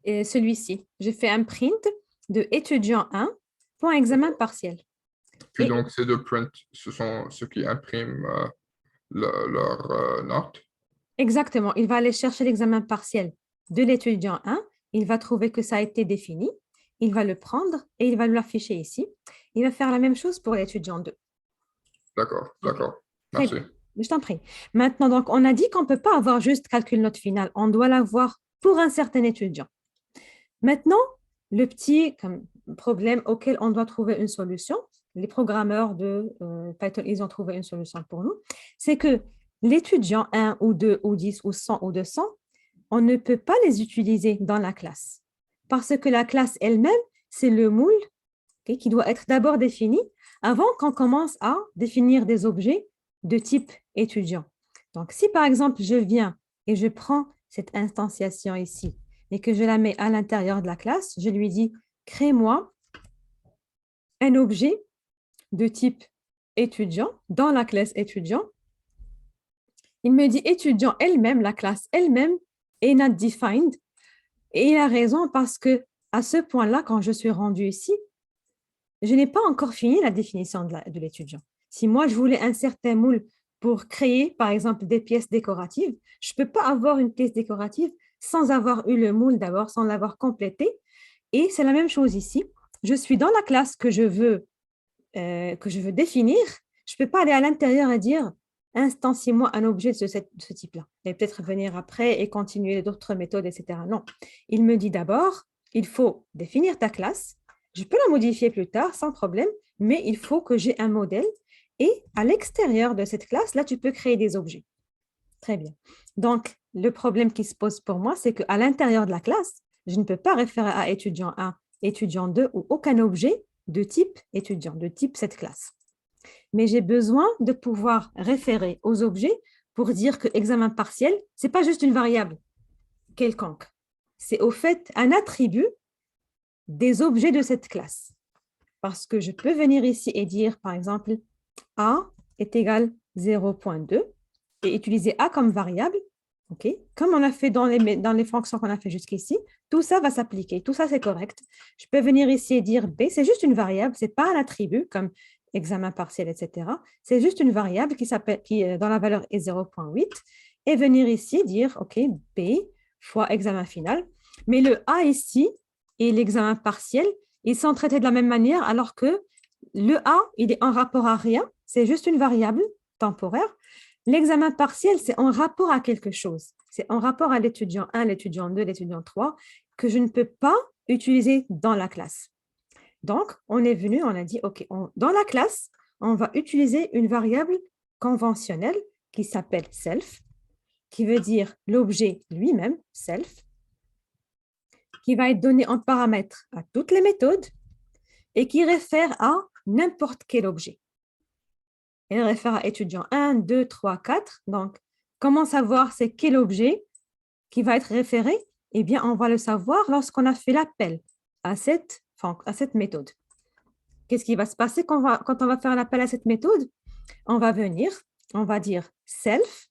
Et celui-ci. J'ai fait un print de étudiant 1 pour examen partiel. Puis donc, ces deux prints, ce sont ceux qui impriment leur note? Exactement. Il va aller chercher l'examen partiel de l'étudiant 1. Il va trouver que ça a été défini. Il va le prendre et il va l'afficher ici. Il va faire la même chose pour l'étudiant 2. D'accord. Merci. Je t'en prie. Maintenant, donc, on a dit qu'on ne peut pas avoir juste calcul note finale. On doit l'avoir pour un certain étudiant. Maintenant, le petit problème auquel on doit trouver une solution, les programmeurs de Python, ils ont trouvé une solution pour nous, c'est que l'étudiant 1 ou 2 ou 10 ou 100 ou 200, on ne peut pas les utiliser dans la classe parce que la classe elle-même, c'est le moule qui doit être d'abord défini avant qu'on commence à définir des objets de type étudiant. Donc, si par exemple, je viens et je prends cette instantiation ici et que je la mets à l'intérieur de la classe, je lui dis, crée-moi un objet de type étudiant dans la classe étudiant. Il me dit étudiant elle-même, la classe elle-même est not defined. Et il a raison parce que à ce point-là, quand je suis rendue ici, je n'ai pas encore fini la définition de l'étudiant. Si moi, je voulais un certain moule pour créer, par exemple, des pièces décoratives, je ne peux pas avoir une pièce décorative sans avoir eu le moule d'abord, sans l'avoir complété. Et c'est la même chose ici. Je suis dans la classe que je veux définir. Je ne peux pas aller à l'intérieur et dire instanciez-moi un objet de ce type-là. Et peut-être venir après et continuer d'autres méthodes, etc. Non. Il me dit d'abord, il faut définir ta classe. Je peux la modifier plus tard sans problème, mais il faut que j'ai un modèle. Et à l'extérieur de cette classe, là, tu peux créer des objets. Très bien. Donc, le problème qui se pose pour moi, c'est qu'à l'intérieur de la classe, je ne peux pas référer à étudiant 1, étudiant 2 ou aucun objet de type étudiant, de type cette classe. Mais j'ai besoin de pouvoir référer aux objets pour dire que examen partiel, ce n'est pas juste une variable quelconque. C'est au fait un attribut des objets de cette classe. Parce que je peux venir ici et dire, par exemple, A est égal 0.2 et utiliser A comme variable. Okay. Comme on a fait dans les fonctions qu'on a fait jusqu'ici, tout ça va s'appliquer. Tout ça, c'est correct. Je peux venir ici et dire B, c'est juste une variable, ce n'est pas un attribut comme examen partiel, etc. C'est juste une variable qui dans la valeur est 0.8 et venir ici dire, OK, B fois examen final. Mais le A ici et l'examen partiel, ils sont traités de la même manière alors que le A, il est en rapport à rien, c'est juste une variable temporaire. L'examen partiel, c'est en rapport à quelque chose. C'est en rapport à l'étudiant 1, l'étudiant 2, l'étudiant 3 que je ne peux pas utiliser dans la classe. Donc, on est venu, on a dit, OK, dans la classe, on va utiliser une variable conventionnelle qui s'appelle self, qui veut dire l'objet lui-même, self, qui va être donné en paramètre à toutes les méthodes et qui réfère à n'importe quel objet. Elle réfère à étudiant 1, 2, 3, 4. Donc, comment savoir c'est quel objet qui va être référé? Eh bien, on va le savoir lorsqu'on a fait l'appel à cette méthode. Qu'est-ce qui va se passer quand on va faire l'appel à cette méthode? On va venir, on va dire self.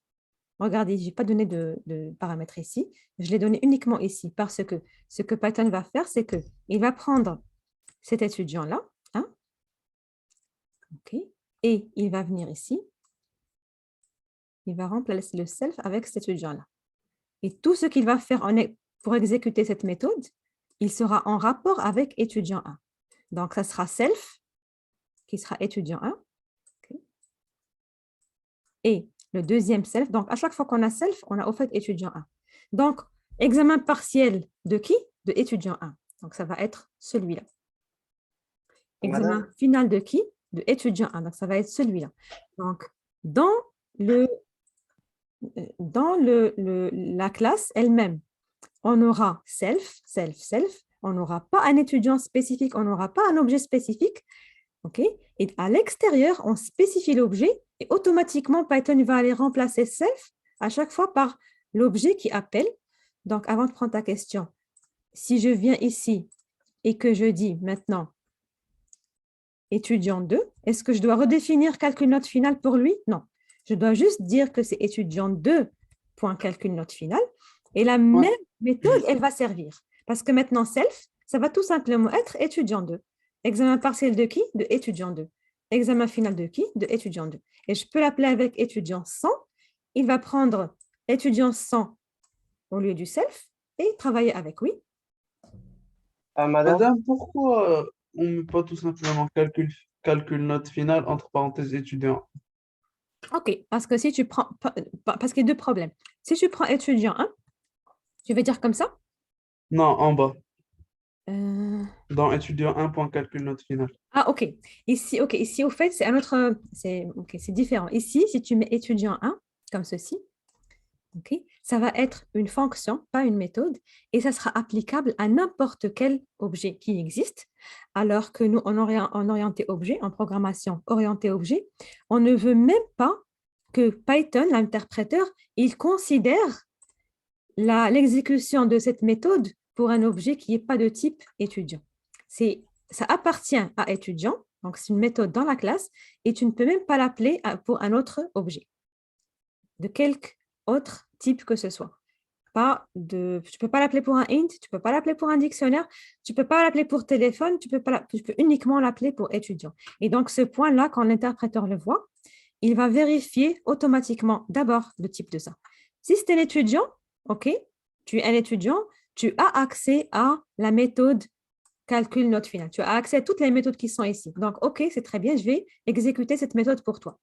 Regardez, je n'ai pas donné de paramètres ici. Je l'ai donné uniquement ici parce que ce que Python va faire, c'est qu'il va prendre cet étudiant-là. Hein? OK. Et il va venir ici, il va remplacer le self avec cet étudiant-là. Et tout ce qu'il va faire pour exécuter cette méthode, il sera en rapport avec étudiant 1. Donc, ça sera self, qui sera étudiant 1. Okay. Et le deuxième self, donc à chaque fois qu'on a self, on a au fait étudiant 1. Donc, examen partiel de qui? De étudiant 1. Donc, ça va être celui-là. Examen final de qui? De étudiant 1. Donc, ça va être celui-là. Donc, dans la classe elle-même, on aura self, self, self. On n'aura pas un étudiant spécifique, on n'aura pas un objet spécifique. Okay? Et à l'extérieur, on spécifie l'objet et automatiquement, Python va aller remplacer self à chaque fois par l'objet qui appelle. Donc, avant de prendre ta question, si je viens ici et que je dis maintenant étudiant 2, est-ce que je dois redéfinir calcul note finale pour lui? Non. Je dois juste dire que c'est étudiant 2 point calcul note finale et la même méthode, elle va servir. Parce que maintenant, self, ça va tout simplement être étudiant 2. Examen partiel de qui? De étudiant 2. Examen final de qui? De étudiant 2. Et je peux l'appeler avec étudiant 100. Il va prendre étudiant 100 au lieu du self et travailler avec, oui. Madame, pourquoi on ne met pas tout simplement calcul note finale entre parenthèses étudiant? OK, parce que si tu prends, parce qu'il y a deux problèmes. Si tu prends étudiant 1, tu veux dire comme ça? Non, en bas. Dans étudiant 1 point calcul note finale. Ah, OK. Ici, au fait, c'est un autre, c'est différent. Ici, si tu mets étudiant 1, comme ceci, okay, ça va être une fonction, pas une méthode, et ça sera applicable à n'importe quel objet qui existe, alors que nous, en orienté objet, en programmation orientée objet, on ne veut même pas que Python, l'interpréteur, il considère l'exécution de cette méthode pour un objet qui n'est pas de type étudiant. Ça appartient à étudiant, donc c'est une méthode dans la classe, et tu ne peux même pas l'appeler pour un autre objet, de quelque autre type que ce soit. tu peux pas l'appeler pour un int, tu peux pas l'appeler pour un dictionnaire, tu peux pas l'appeler pour téléphone, tu peux uniquement l'appeler pour étudiant. Et donc, ce point-là, quand l'interpréteur le voit, il va vérifier automatiquement d'abord le type de ça. Si c'est un étudiant, OK, tu es un étudiant, tu as accès à la méthode calcul note finale. Tu as accès à toutes les méthodes qui sont ici. Donc, OK, c'est très bien, je vais exécuter cette méthode pour toi.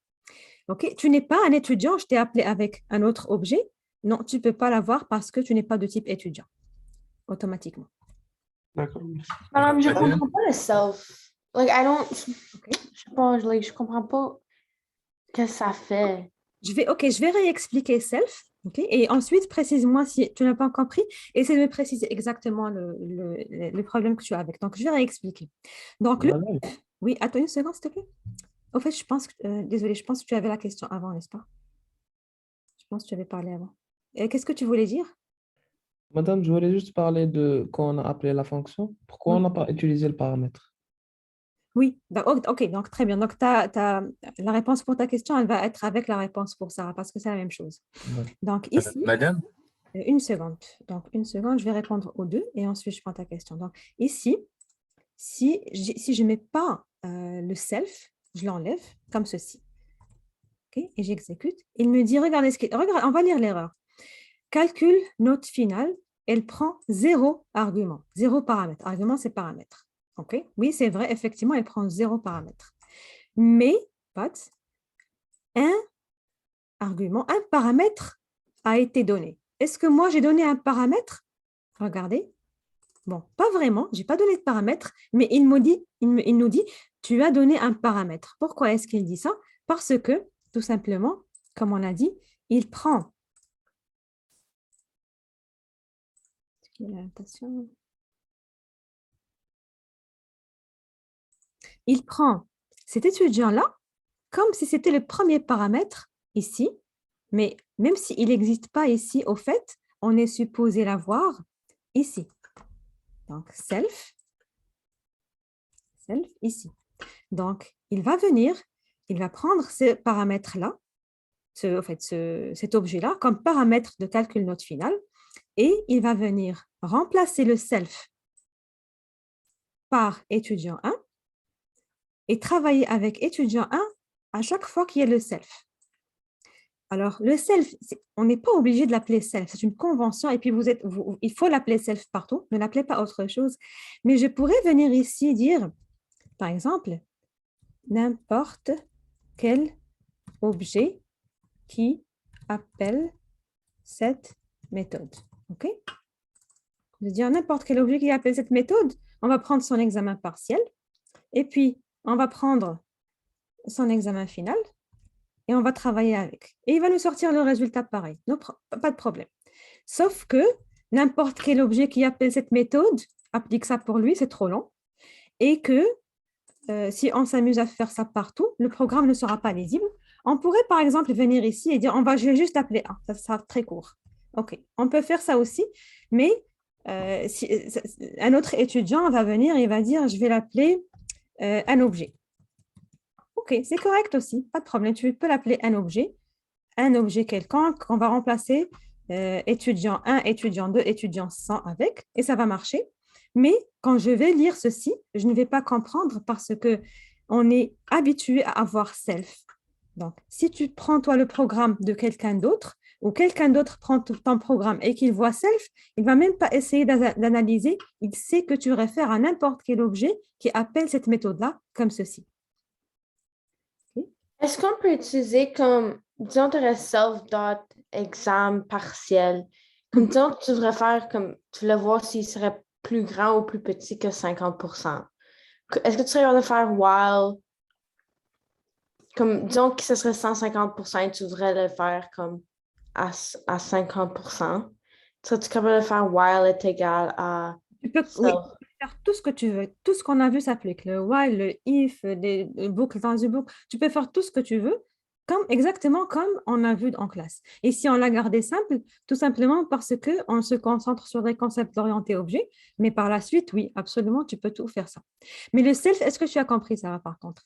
OK, tu n'es pas un étudiant, je t'ai appelé avec un autre objet. Non, tu ne peux pas l'avoir parce que tu n'es pas de type étudiant, automatiquement. D'accord. Je ne comprends pas le self. Like, je comprends pas ce que ça fait. Je vais réexpliquer self. Okay? Et ensuite, précise-moi si tu n'as pas compris. Essaie de me préciser exactement le problème que tu as avec. Donc, je vais réexpliquer. Donc, oui, attends une seconde, s'il te plaît. Au fait, désolée, je pense que tu avais la question avant, n'est-ce pas? Je pense que tu avais parlé avant. Qu'est-ce que tu voulais dire? Madame, je voulais juste parler de quand on a appelé la fonction. Pourquoi on n'a pas utilisé le paramètre? Oui, OK, donc très bien. Donc, la réponse pour ta question, elle va être avec la réponse pour Sarah, parce que c'est la même chose. Donc, ici, Madame? une seconde. Donc, une seconde, je vais répondre aux deux et ensuite, je prends ta question. Donc, ici, si je ne mets pas le self, je l'enlève comme ceci. Okay? Et j'exécute. Il me dit, regarde, on va lire l'erreur. Calcul note finale, elle prend 0 argument, 0 paramètre. Argument, c'est paramètre. Okay? Oui, c'est vrai, effectivement, elle prend 0 paramètre. Mais, un argument, un paramètre a été donné. Est-ce que moi, j'ai donné un paramètre? Regardez. Bon, pas vraiment, je n'ai pas donné de paramètre, mais il nous dit, tu as donné un paramètre. Pourquoi est-ce qu'il dit ça? Parce que, tout simplement, comme on a dit, il prend cet étudiant-là comme si c'était le premier paramètre ici, mais même s'il n'existe pas ici, au fait, on est supposé l'avoir ici. Donc, self, ici. Donc, il va venir, il va prendre ce paramètre-là, cet objet-là, comme paramètre de calcul note finale, et il va venir remplacer le self par étudiant 1 et travailler avec étudiant 1 à chaque fois qu'il y a le self. Alors, le self, on n'est pas obligé de l'appeler self, c'est une convention et puis il faut l'appeler self partout, ne l'appelez pas autre chose. Mais je pourrais venir ici dire, par exemple, n'importe quel objet qui appelle cette méthode. OK? Je veux dire n'importe quel objet qui appelle cette méthode, on va prendre son examen partiel et puis on va prendre son examen final et on va travailler avec. Et il va nous sortir le résultat pareil. Pas de problème. Sauf que n'importe quel objet qui appelle cette méthode applique ça pour lui, c'est trop long. Et que si on s'amuse à faire ça partout, le programme ne sera pas lisible. On pourrait par exemple venir ici et dire je vais juste appeler 1. Ça sera très court. OK, on peut faire ça aussi, mais un autre étudiant va venir et va dire je vais l'appeler un objet. OK, c'est correct aussi, pas de problème. Tu peux l'appeler un objet quelconque. On va remplacer étudiant 1, étudiant 2, étudiant 100 avec, et ça va marcher. Mais quand je vais lire ceci, je ne vais pas comprendre parce qu'on est habitué à avoir self. Donc, si tu prends toi le programme de quelqu'un d'autre, ou quelqu'un d'autre prend ton programme et qu'il voit self, il ne va même pas essayer d'analyser. Il sait que tu réfères à n'importe quel objet qui appelle cette méthode-là comme ceci. Est-ce qu'on peut utiliser comme, disons, tu aurais self.exam partiel. Comme disons que tu devrais faire comme, tu voulais voir s'il serait plus grand ou plus petit que 50%. Est-ce que tu serais capable de faire while, comme, disons que ce serait 150% et tu devrais le faire comme à 50%. Serais-tu capable de faire while est égal à self? Oui, faire tout ce que tu veux. Tout ce qu'on a vu s'applique. Le while, le if, les boucles dans une boucle. Tu peux faire tout ce que tu veux, exactement comme on a vu en classe. Et si on l'a gardé simple, tout simplement parce qu'on se concentre sur des concepts orientés objets, mais par la suite, oui, absolument, tu peux tout faire ça. Mais le self, est-ce que tu as compris ça par contre?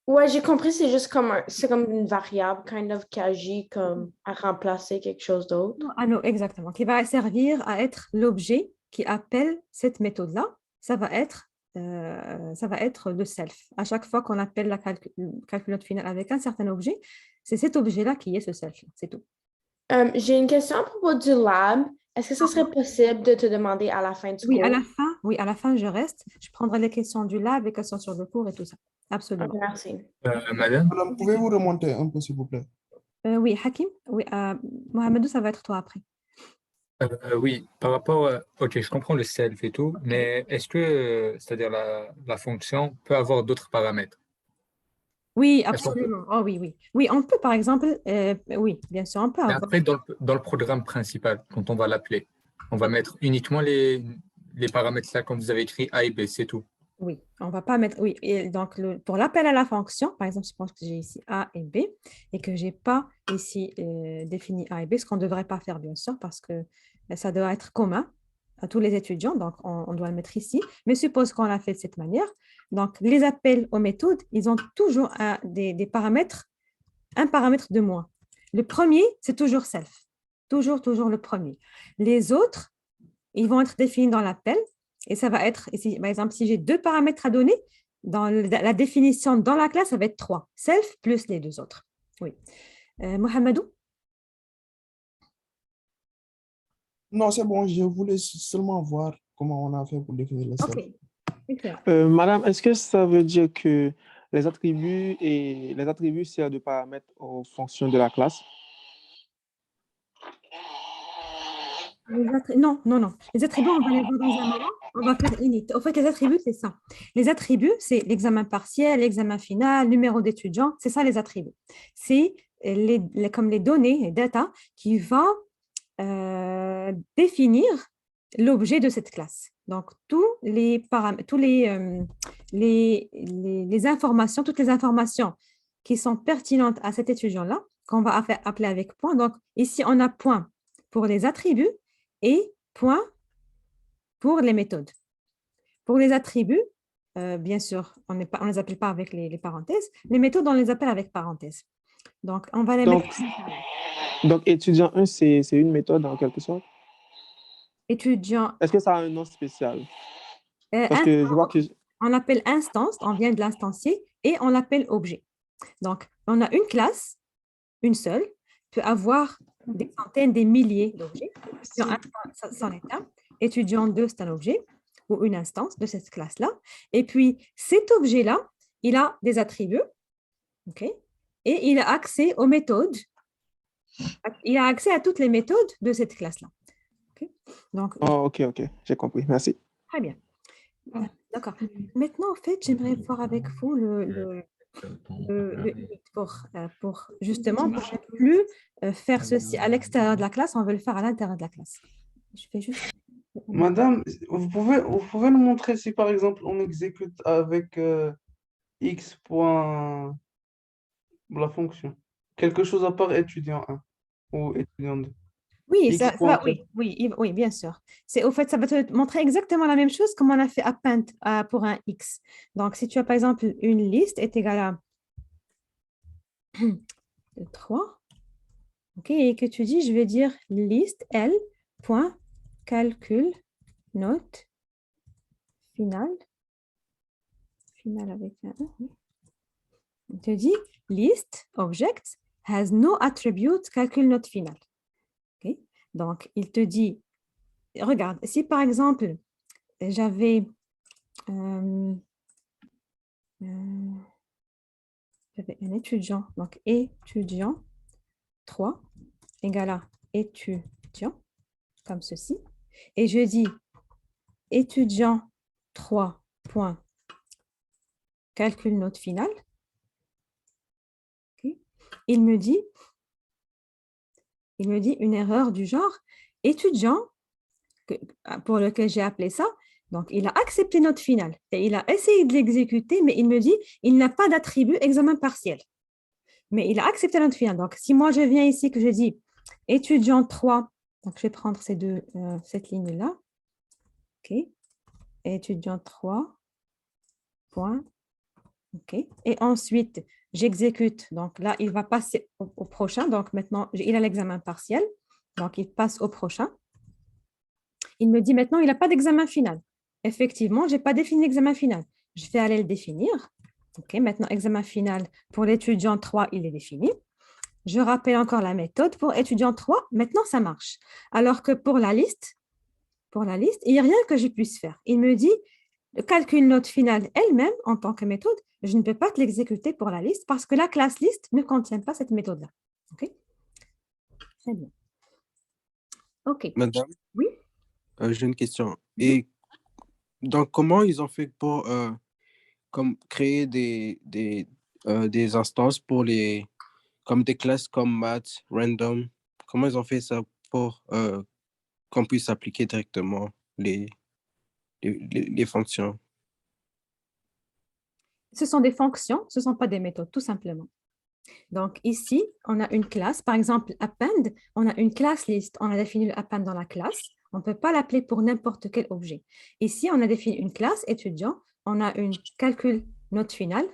Ouais, j'ai compris, c'est juste comme, c'est comme une variable, kind of, qui agit comme à remplacer quelque chose d'autre. Ah non, exactement, qui va servir à être l'objet qui appelle cette méthode-là. Ça va être le self. À chaque fois qu'on appelle la calculote finale avec un certain objet, c'est cet objet-là qui est ce self, c'est tout. J'ai une question à propos du lab. Est-ce que ce serait possible de te demander à la fin du Oui, cours? à la fin, je reste. Je prendrai les questions du lab, les questions sur le cours et tout ça. Absolument. Ok, merci. Madame? Madame, pouvez-vous remonter un peu, s'il vous plaît? Oui, Hakim, oui, Mohamedou, ça va être toi après. Oui, par rapport à... Ok, je comprends le self et tout, mais est-ce que, c'est-à-dire la fonction peut avoir d'autres paramètres? Oui, Est-ce qu'on peut... absolument. Oh oui, oui. Oui, on peut, par exemple, oui, bien sûr, on peut Mais avoir. après, dans le programme principal, quand on va l'appeler, on va mettre uniquement les paramètres là, comme vous avez écrit A et B, c'est tout. Oui, on va pas mettre. Oui, et donc pour l'appel à la fonction, par exemple, je pense que j'ai ici A et B et que j'ai pas ici défini A et B, ce qu'on ne devrait pas faire, bien sûr, parce que ça doit être commun à tous les étudiants, donc on doit le mettre ici. Mais suppose qu'on l'a fait de cette manière. Donc, les appels aux méthodes, ils ont toujours des paramètres, un paramètre de moins. Le premier, c'est toujours self. Toujours le premier. Les autres, ils vont être définis dans l'appel. Et ça va être, ici, par exemple, si j'ai 2 paramètres à donner, dans la définition dans la classe, ça va être 3. Self plus les 2 autres. Oui. Mohamedou? Non, c'est bon, je voulais seulement voir comment on a fait pour définir le self. OK. Excellent. Madame, est-ce que ça veut dire que les attributs servent de paramètres aux fonctions de la classe? Non. Les attributs, on va les voir dans un moment. On va faire init. En fait, les attributs, c'est ça. Les attributs, c'est l'examen partiel, l'examen final, numéro d'étudiant. C'est ça, les attributs. C'est comme les données, les data, qui vont définir l'objet de cette classe. Donc, tous les paramètres, les informations, toutes les informations qui sont pertinentes à cet étudiant-là, qu'on va appeler avec point. Donc, ici, on a point pour les attributs et point pour les méthodes. Pour les attributs, bien sûr, on ne les appelle pas avec les parenthèses. Les méthodes, on les appelle avec parenthèses. Donc, on va les mettre. Donc, étudiant 1, c'est une méthode en quelque sorte? Étudiant. Est-ce que ça a un nom spécial? Parce que je vois que... On l'appelle instance, on vient de l'instancier, et on l'appelle objet. Donc, on a une classe, une seule, peut avoir des centaines, des milliers d'objets. Étudiant 1, c'en est un. Étudiant 2, c'est un objet ou une instance de cette classe-là. Et puis, cet objet-là, il a des attributs, OK? Et il a accès aux méthodes. Il a accès à toutes les méthodes de cette classe-là. Okay? Donc, OK, j'ai compris. Merci. Très bien. D'accord. Maintenant, en fait, j'aimerais voir avec vous pour justement ne plus faire ceci à l'extérieur de la classe, on veut le faire à l'intérieur de la classe. Je fais juste... Madame, vous pouvez nous montrer si par exemple on exécute avec x point la fonction. Quelque chose à part étudiant 1 ou étudiant 2. Oui, oui, bien sûr. Au fait, ça va te montrer exactement la même chose comme on a fait append pour un X. Donc, si tu as par exemple une liste est égale à 3, ok, et que tu dis, je vais dire liste L point calcul note finale avec un 1. On te dit list object has no attribute calcul note finale. Okay? Donc, il te dit, regarde, si par exemple, j'avais un étudiant, donc étudiant 3 égale à étudiant, comme ceci, et je dis étudiant 3 point calcul note finale, okay. Il me dit une erreur du genre étudiant, pour lequel j'ai appelé ça. Donc, il a accepté note finale et il a essayé de l'exécuter, mais il me dit il n'a pas d'attribut examen partiel. Mais il a accepté note finale. Donc, si moi, je viens ici, que je dis étudiant 3, donc je vais prendre cette ligne-là. OK. Étudiant 3, point, OK. Et ensuite, j'exécute. Donc là, il va passer au prochain. Donc maintenant, il a l'examen partiel. Donc, il passe au prochain. Il me dit maintenant, il n'a pas d'examen final. Effectivement, je n'ai pas défini l'examen final. Je vais aller le définir. OK. Maintenant, examen final pour l'étudiant 3, il est défini. Je rappelle encore la méthode pour étudiant 3. Maintenant, ça marche. Alors que pour la liste, il n'y a rien que je puisse faire. Il me dit, le calcul note finale elle-même, en tant que méthode, je ne peux pas te l'exécuter pour la liste parce que la classe liste ne contient pas cette méthode-là. OK? Très bien. OK. Madame, Oui? j'ai une question. Et donc, comment ils ont fait pour comme créer des instances pour comme des classes comme maths, random? Comment ils ont fait ça pour qu'on puisse appliquer directement les fonctions? Ce sont des fonctions, ce ne sont pas des méthodes, tout simplement. Donc ici, on a une classe, par exemple, append, on a une classe liste, on a défini le append dans la classe, on ne peut pas l'appeler pour n'importe quel objet. Ici, on a défini une classe étudiant, on a une calcul note finale,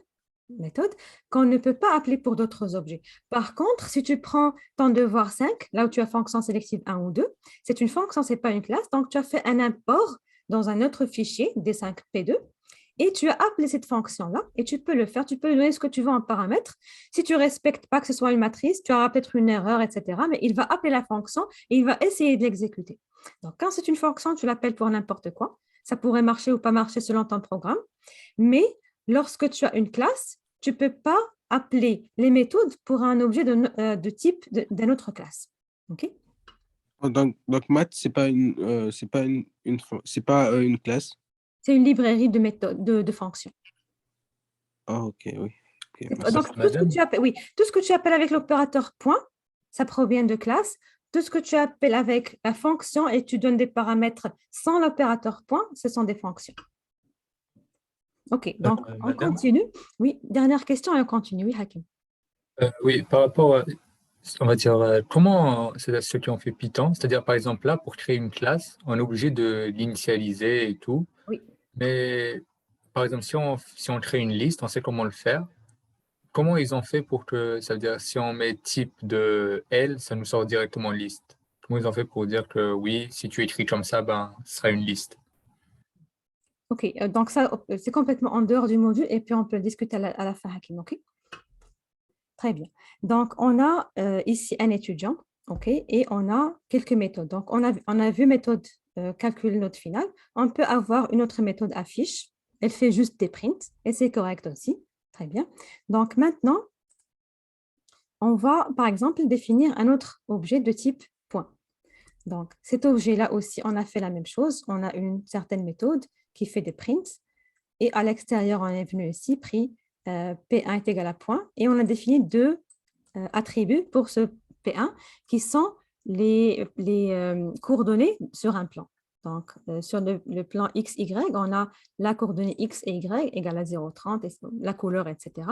méthode, qu'on ne peut pas appeler pour d'autres objets. Par contre, si tu prends ton devoir 5, là où tu as fonction sélective 1 ou 2, c'est une fonction, ce n'est pas une classe, donc tu as fait un import dans un autre fichier, D5P2, et tu as appelé cette fonction-là, et tu peux le faire, tu peux lui donner ce que tu veux en paramètres. Si tu ne respectes pas que ce soit une matrice, tu auras peut-être une erreur, etc. Mais il va appeler la fonction et il va essayer de l'exécuter. Donc, quand c'est une fonction, tu l'appelles pour n'importe quoi. Ça pourrait marcher ou pas marcher selon ton programme. Mais lorsque tu as une classe, tu ne peux pas appeler les méthodes pour un objet de type d'une autre classe. OK? Donc maths, c'est pas une classe. C'est une librairie de méthodes, de fonctions. Ah, ok, oui. Donc, tout ce que tu appelles avec l'opérateur point, ça provient de classe. Tout ce que tu appelles avec la fonction et tu donnes des paramètres sans l'opérateur point, ce sont des fonctions. OK, donc on continue. Oui, dernière question et on continue. Oui, Hakim. Oui, par rapport à, on va dire, comment ceux qui ont fait Python, c'est-à-dire par exemple là, pour créer une classe, on est obligé de l'initialiser et tout. Oui. Mais par exemple, si on crée une liste, on sait comment le faire. Comment ils ont fait pour que, ça veut dire, si on met type de L, ça nous sort directement liste? Comment ils ont fait pour dire que oui, si tu écris comme ça, ben, ce sera une liste? OK, donc ça, c'est complètement en dehors du module et puis on peut discuter à la fin, Hakim, OK? Très bien. Donc, on a ici un étudiant, OK, et on a quelques méthodes. Donc, on a vu méthode calcul note finale. On peut avoir une autre méthode affiche. Elle fait juste des prints et c'est correct aussi. Très bien. Donc, maintenant, on va, par exemple, définir un autre objet de type point. Donc, cet objet-là aussi, on a fait la même chose. On a une certaine méthode qui fait des prints. Et à l'extérieur, on est venu ici, pris P1 est égal à point. Et on a défini deux attributs pour ce P1 qui sont les coordonnées sur un plan. Donc, sur le plan X, Y, on a la coordonnée X et Y égale à 0,30, et la couleur, etc.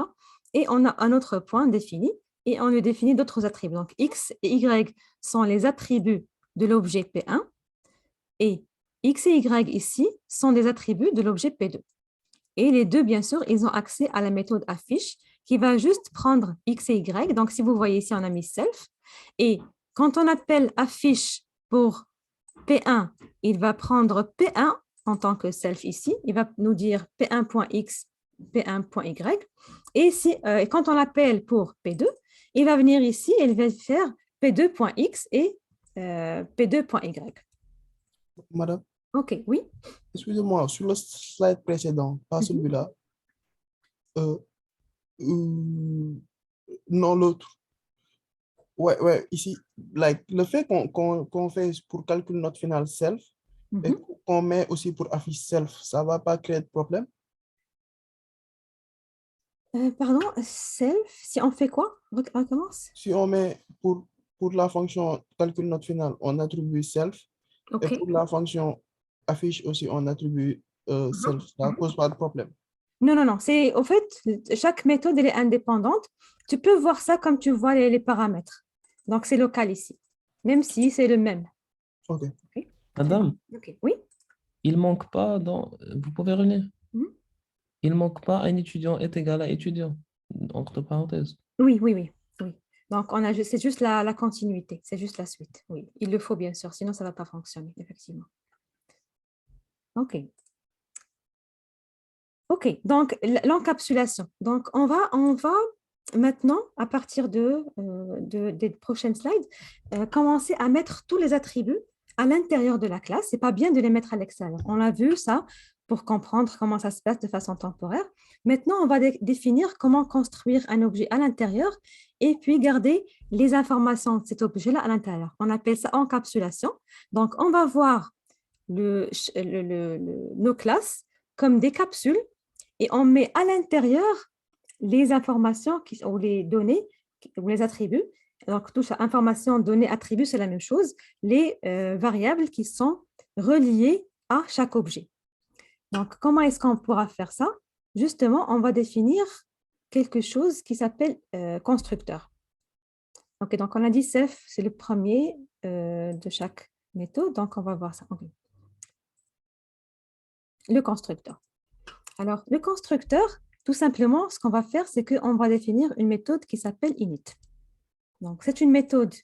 Et on a un autre point défini et on lui définit d'autres attributs. Donc, X et Y sont les attributs de l'objet P1 et X et Y ici sont des attributs de l'objet P2. Et les deux, bien sûr, ils ont accès à la méthode affiche qui va juste prendre X et Y. Donc, si vous voyez ici, on a mis self. Et quand on appelle affiche pour P1, il va prendre P1 en tant que self ici. Il va nous dire P1.x, P1.y. Et quand on l'appelle pour P2, il va venir ici et il va faire P2.x et P2.y. Madame? OK, oui. Excusez-moi, sur le slide précédent, pas celui-là. Non, l'autre. Ouais, ici, le fait qu'on fait pour calcul note finale self, et qu'on met aussi pour affiche self, ça ne va pas créer de problème? Pardon, self, si on fait quoi? Recommence. Si on met pour la fonction calcul note finale, on attribue self, OK. et pour la fonction affiche aussi, on attribue self, ça ne pose pas de problème. Non. C'est, au fait, chaque méthode, elle est indépendante. Tu peux voir ça comme tu vois les paramètres. Donc, c'est local ici, même si c'est le même. OK. Madame, OK, oui. il manque pas dans... Vous pouvez revenir? il ne manque pas un étudiant est égal à étudiant, entre parenthèses. Oui, oui, oui, oui. Donc, c'est juste la continuité, c'est juste la suite. Oui, il le faut bien sûr, sinon ça ne va pas fonctionner, effectivement. OK. OK, donc l'encapsulation. Donc, on va maintenant, à partir des prochaines slides, commencer à mettre tous les attributs à l'intérieur de la classe. Ce n'est pas bien de les mettre à l'extérieur. On a vu ça pour comprendre comment ça se passe de façon temporaire. Maintenant, on va définir comment construire un objet à l'intérieur et puis garder les informations de cet objet-là à l'intérieur. On appelle ça encapsulation. Donc, on va voir nos classes comme des capsules et on met à l'intérieur les informations ou les données ou les attributs. Donc, tout ça, informations, données, attributs, c'est la même chose. Les variables qui sont reliées à chaque objet. Donc, comment est-ce qu'on pourra faire ça? Justement, on va définir quelque chose qui s'appelle constructeur. Okay, donc, on a dit self, c'est le premier de chaque méthode. Donc, on va voir ça. Okay. Le constructeur. Alors, le constructeur, tout simplement, ce qu'on va faire, c'est qu'on va définir une méthode qui s'appelle init. Donc, c'est une méthode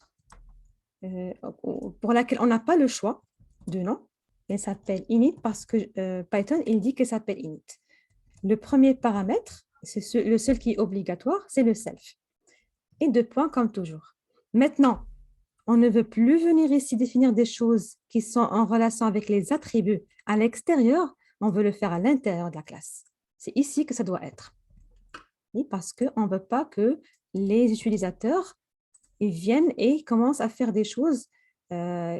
pour laquelle on n'a pas le choix de nom. Elle s'appelle init parce que Python, il dit qu'elle s'appelle init. Le premier paramètre, c'est le seul qui est obligatoire, c'est le self. Et 2 points comme toujours. Maintenant, on ne veut plus venir ici définir des choses qui sont en relation avec les attributs à l'extérieur, on veut le faire à l'intérieur de la classe. C'est ici que ça doit être. Et parce qu'on ne veut pas que les utilisateurs ils viennent et commencent à faire des choses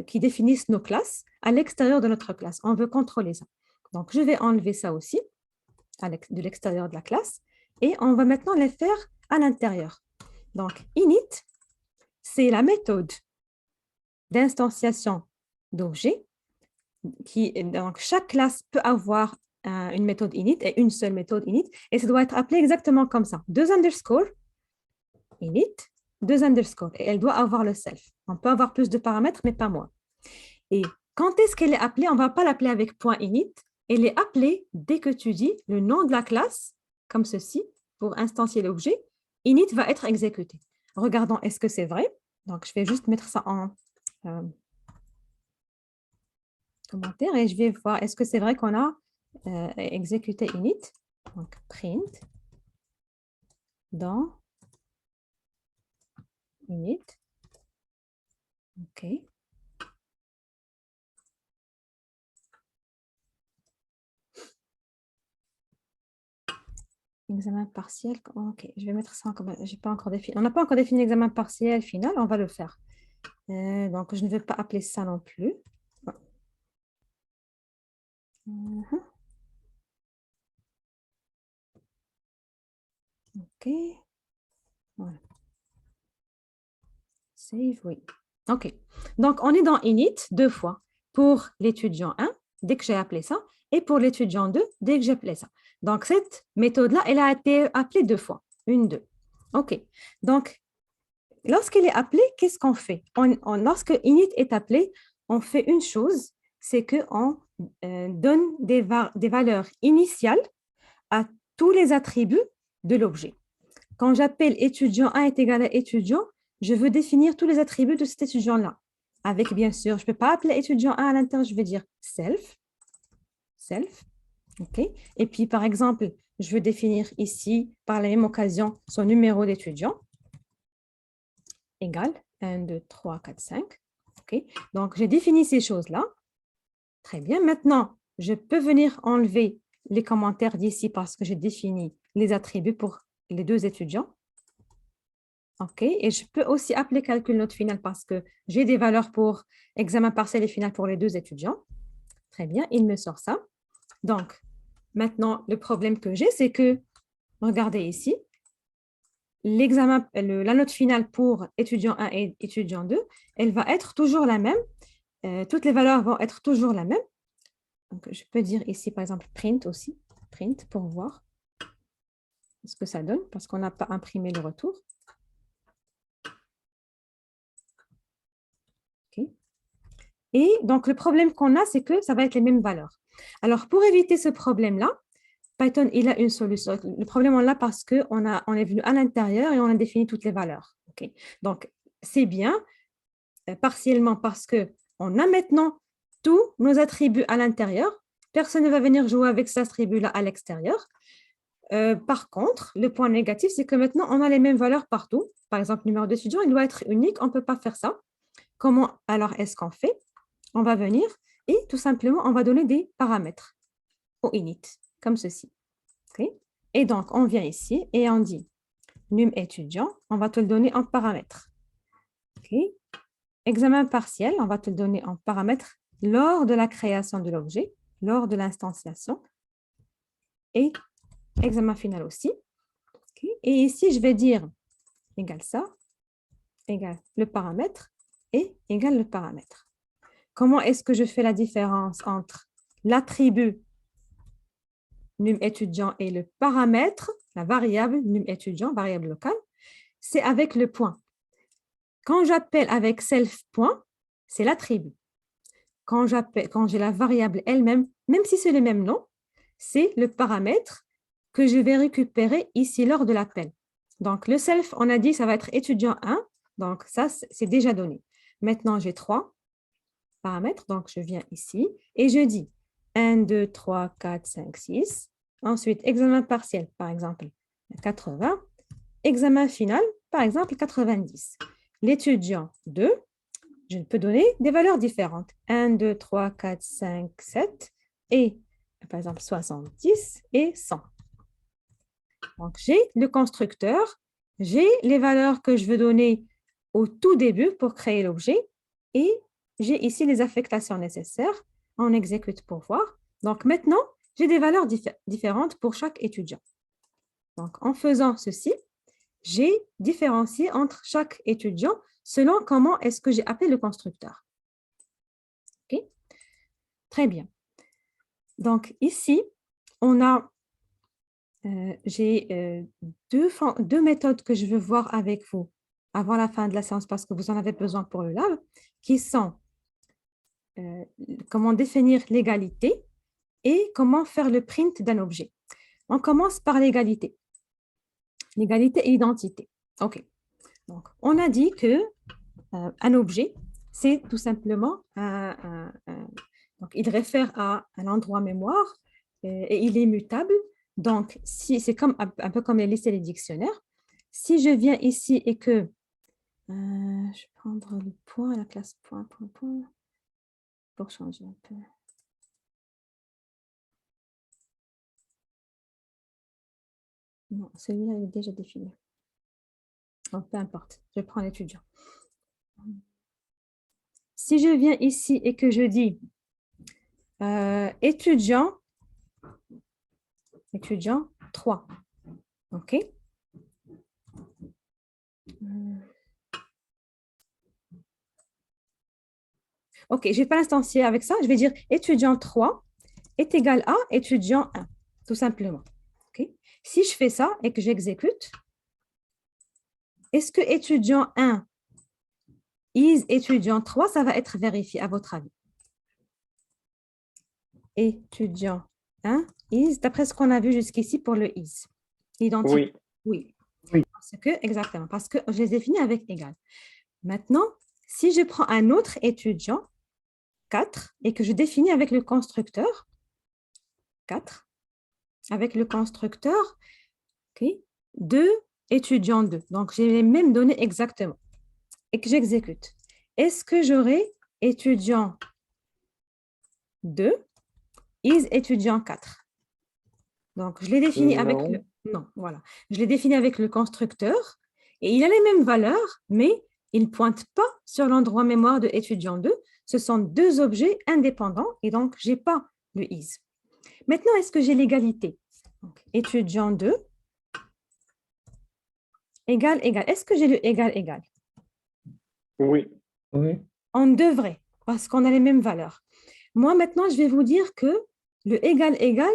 qui définissent nos classes à l'extérieur de notre classe. On veut contrôler ça. Donc, je vais enlever ça aussi de l'extérieur de la classe et on va maintenant les faire à l'intérieur. Donc, init, c'est la méthode d'instanciation d'objets. Donc, chaque classe peut avoir une méthode init et une seule méthode init et ça doit être appelé exactement comme ça. 2 underscores, init, 2 underscores et elle doit avoir le self. On peut avoir plus de paramètres, mais pas moins. Et quand est-ce qu'elle est appelée? On ne va pas l'appeler avec .init. Elle est appelée dès que tu dis le nom de la classe, comme ceci, pour instancier l'objet. Init va être exécuté. Regardons, est-ce que c'est vrai? Donc, je vais juste mettre ça en commentaire et je vais voir, est-ce que c'est vrai qu'on a exécuté init? Donc, print dans init. OK. Examen partiel. OK, je vais mettre ça comme j'ai pas encore défini. On n'a pas encore défini l'examen partiel final, on va le faire. Donc, je ne vais pas appeler ça non plus. OK. Voilà. Save, oui. OK. Donc, on est dans init 2 fois. Pour l'étudiant 1, dès que j'ai appelé ça, et pour l'étudiant 2, dès que j'ai appelé ça. Donc, cette méthode-là, elle a été appelée 2 fois. 1, 2. OK. Donc, lorsqu'elle est appelée, qu'est-ce qu'on fait? Lorsque init est appelé, on fait une chose, c'est qu'on donne des valeurs initiales à tous les attributs de l'objet. Quand j'appelle étudiant 1 est égal à étudiant, je veux définir tous les attributs de cet étudiant-là. Avec, bien sûr, je ne peux pas appeler étudiant 1 à l'intérieur, je vais dire self. OK. Et puis, par exemple, je veux définir ici, par la même occasion, son numéro d'étudiant. Égal 1, 2, 3, 4, 5. OK. Donc, j'ai défini ces choses-là. Très bien. Maintenant, je peux venir enlever les commentaires d'ici parce que j'ai défini les attributs pour les 2 étudiants. OK. Et je peux aussi appeler calcul note finale parce que j'ai des valeurs pour examen partiel et final pour les 2 étudiants. Très bien. Il me sort ça. Donc, maintenant, le problème que j'ai, c'est que, regardez ici, l'examen, la note finale pour étudiant 1 et étudiant 2, elle va être toujours la même. Toutes les valeurs vont être toujours la même. Donc, je peux dire ici, par exemple, print aussi. Print pour voir ce que ça donne parce qu'on n'a pas imprimé le retour. OK. Et donc, le problème qu'on a, c'est que ça va être les mêmes valeurs. Alors, pour éviter ce problème-là, Python, il a une solution. Le problème, on l'a parce qu'on est venu à l'intérieur et on a défini toutes les valeurs. Okay? Donc, c'est bien, partiellement parce qu'on a maintenant tous nos attributs à l'intérieur. Personne ne va venir jouer avec cet attribut-là à l'extérieur. Par contre, le point négatif, c'est que maintenant, on a les mêmes valeurs partout. Par exemple, le numéro d'étudiant, il doit être unique. On ne peut pas faire ça. Comment alors est-ce qu'on fait? On va venir et tout simplement, on va donner des paramètres au init, comme ceci. Okay? Et donc, on vient ici et on dit num étudiant, on va te le donner en paramètres. Okay? Examen partiel, on va te le donner en paramètres lors de la création de l'objet, lors de l'instanciation. Et examen final aussi. Okay? Et ici, je vais dire égal ça, égal le paramètre et égal le paramètre. Comment est-ce que je fais la différence entre l'attribut num étudiant et le paramètre, la variable num étudiant, variable locale? C'est avec le point. Quand j'appelle avec self point, c'est l'attribut. Quand j'ai la variable elle-même, même si c'est le même nom, c'est le paramètre que je vais récupérer ici lors de l'appel. Donc, le self, on a dit, ça va être étudiant 1. Donc, ça, c'est déjà donné. Maintenant, j'ai 3 paramètres. Donc, je viens ici et je dis 1, 2, 3, 4, 5, 6. Ensuite, examen partiel, par exemple, 80. Examen final, par exemple, 90. L'étudiant 2, je peux donner des valeurs différentes. 1, 2, 3, 4, 5, 7 et, par exemple, 70 et 100. Donc, j'ai le constructeur, j'ai les valeurs que je veux donner au tout début pour créer l'objet et j'ai ici les affectations nécessaires. On exécute pour voir. Donc, maintenant, j'ai des valeurs différentes pour chaque étudiant. Donc, en faisant ceci, j'ai différencié entre chaque étudiant selon comment est-ce que j'ai appelé le constructeur. Okay? Très bien. Donc, ici, j'ai deux méthodes que je veux voir avec vous avant la fin de la séance parce que vous en avez besoin pour le lab, qui sont comment définir l'égalité et comment faire le print d'un objet. On commence par l'égalité. L'égalité et l'identité. OK. Donc, on a dit que un objet, c'est tout simplement donc, il réfère à un endroit mémoire et il est mutable. Donc, si, c'est comme, un peu comme les listes et les dictionnaires. Si je viens ici et que je vais prendre le point, la classe point, pour changer un peu. Non, celui-là est déjà défini. Donc, peu importe, je prends l'étudiant. Si je viens ici et que je dis étudiant 3, OK? OK, je ne vais pas l'instancier avec ça. Je vais dire étudiant 3 est égal à étudiant 1, tout simplement. Okay? Si je fais ça et que j'exécute, est-ce que étudiant 1 is étudiant 3, ça va être vérifié à votre avis? Étudiant 1 is, d'après ce qu'on a vu jusqu'ici pour le is. L'identité. Oui. Parce que, exactement, parce que je les ai définis avec égal. Maintenant, si je prends un autre étudiant, 4, et que je définis avec le constructeur, 4, avec le constructeur, okay, 2, étudiant 2. Donc, j'ai les mêmes données exactement. Et que j'exécute. Est-ce que j'aurai étudiant 2 is étudiant 4? Donc, je l'ai défini avec le... Non, voilà. Je l'ai défini avec le constructeur et il a les mêmes valeurs, mais il ne pointe pas sur l'endroit mémoire de étudiant 2. Ce sont deux objets indépendants et donc, je n'ai pas le is. Maintenant, est-ce que j'ai l'égalité? Étudiant 2 égal, égal. Est-ce que j'ai le égal, égal? Oui. On devrait, parce qu'on a les mêmes valeurs. Moi, maintenant, je vais vous dire que le égal, égal,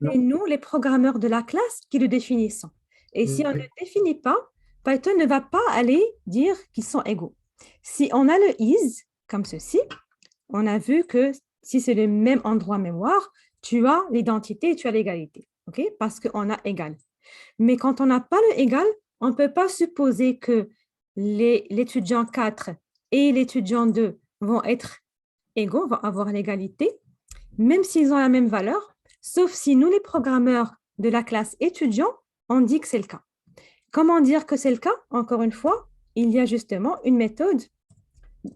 c'est nous, les programmeurs de la classe, qui le définissons. Et si on ne le définit pas, Python ne va pas aller dire qu'ils sont égaux. Si on a le is, comme ceci, on a vu que si c'est le même endroit mémoire, tu as l'identité et tu as l'égalité. OK? Parce qu'on a égal. Mais quand on n'a pas le égal, on ne peut pas supposer que l'étudiant 4 et l'étudiant 2 vont être égaux, vont avoir l'égalité, même s'ils ont la même valeur, sauf si nous, les programmeurs de la classe étudiant, on dit que c'est le cas. Comment dire que c'est le cas? Encore une fois, il y a justement une méthode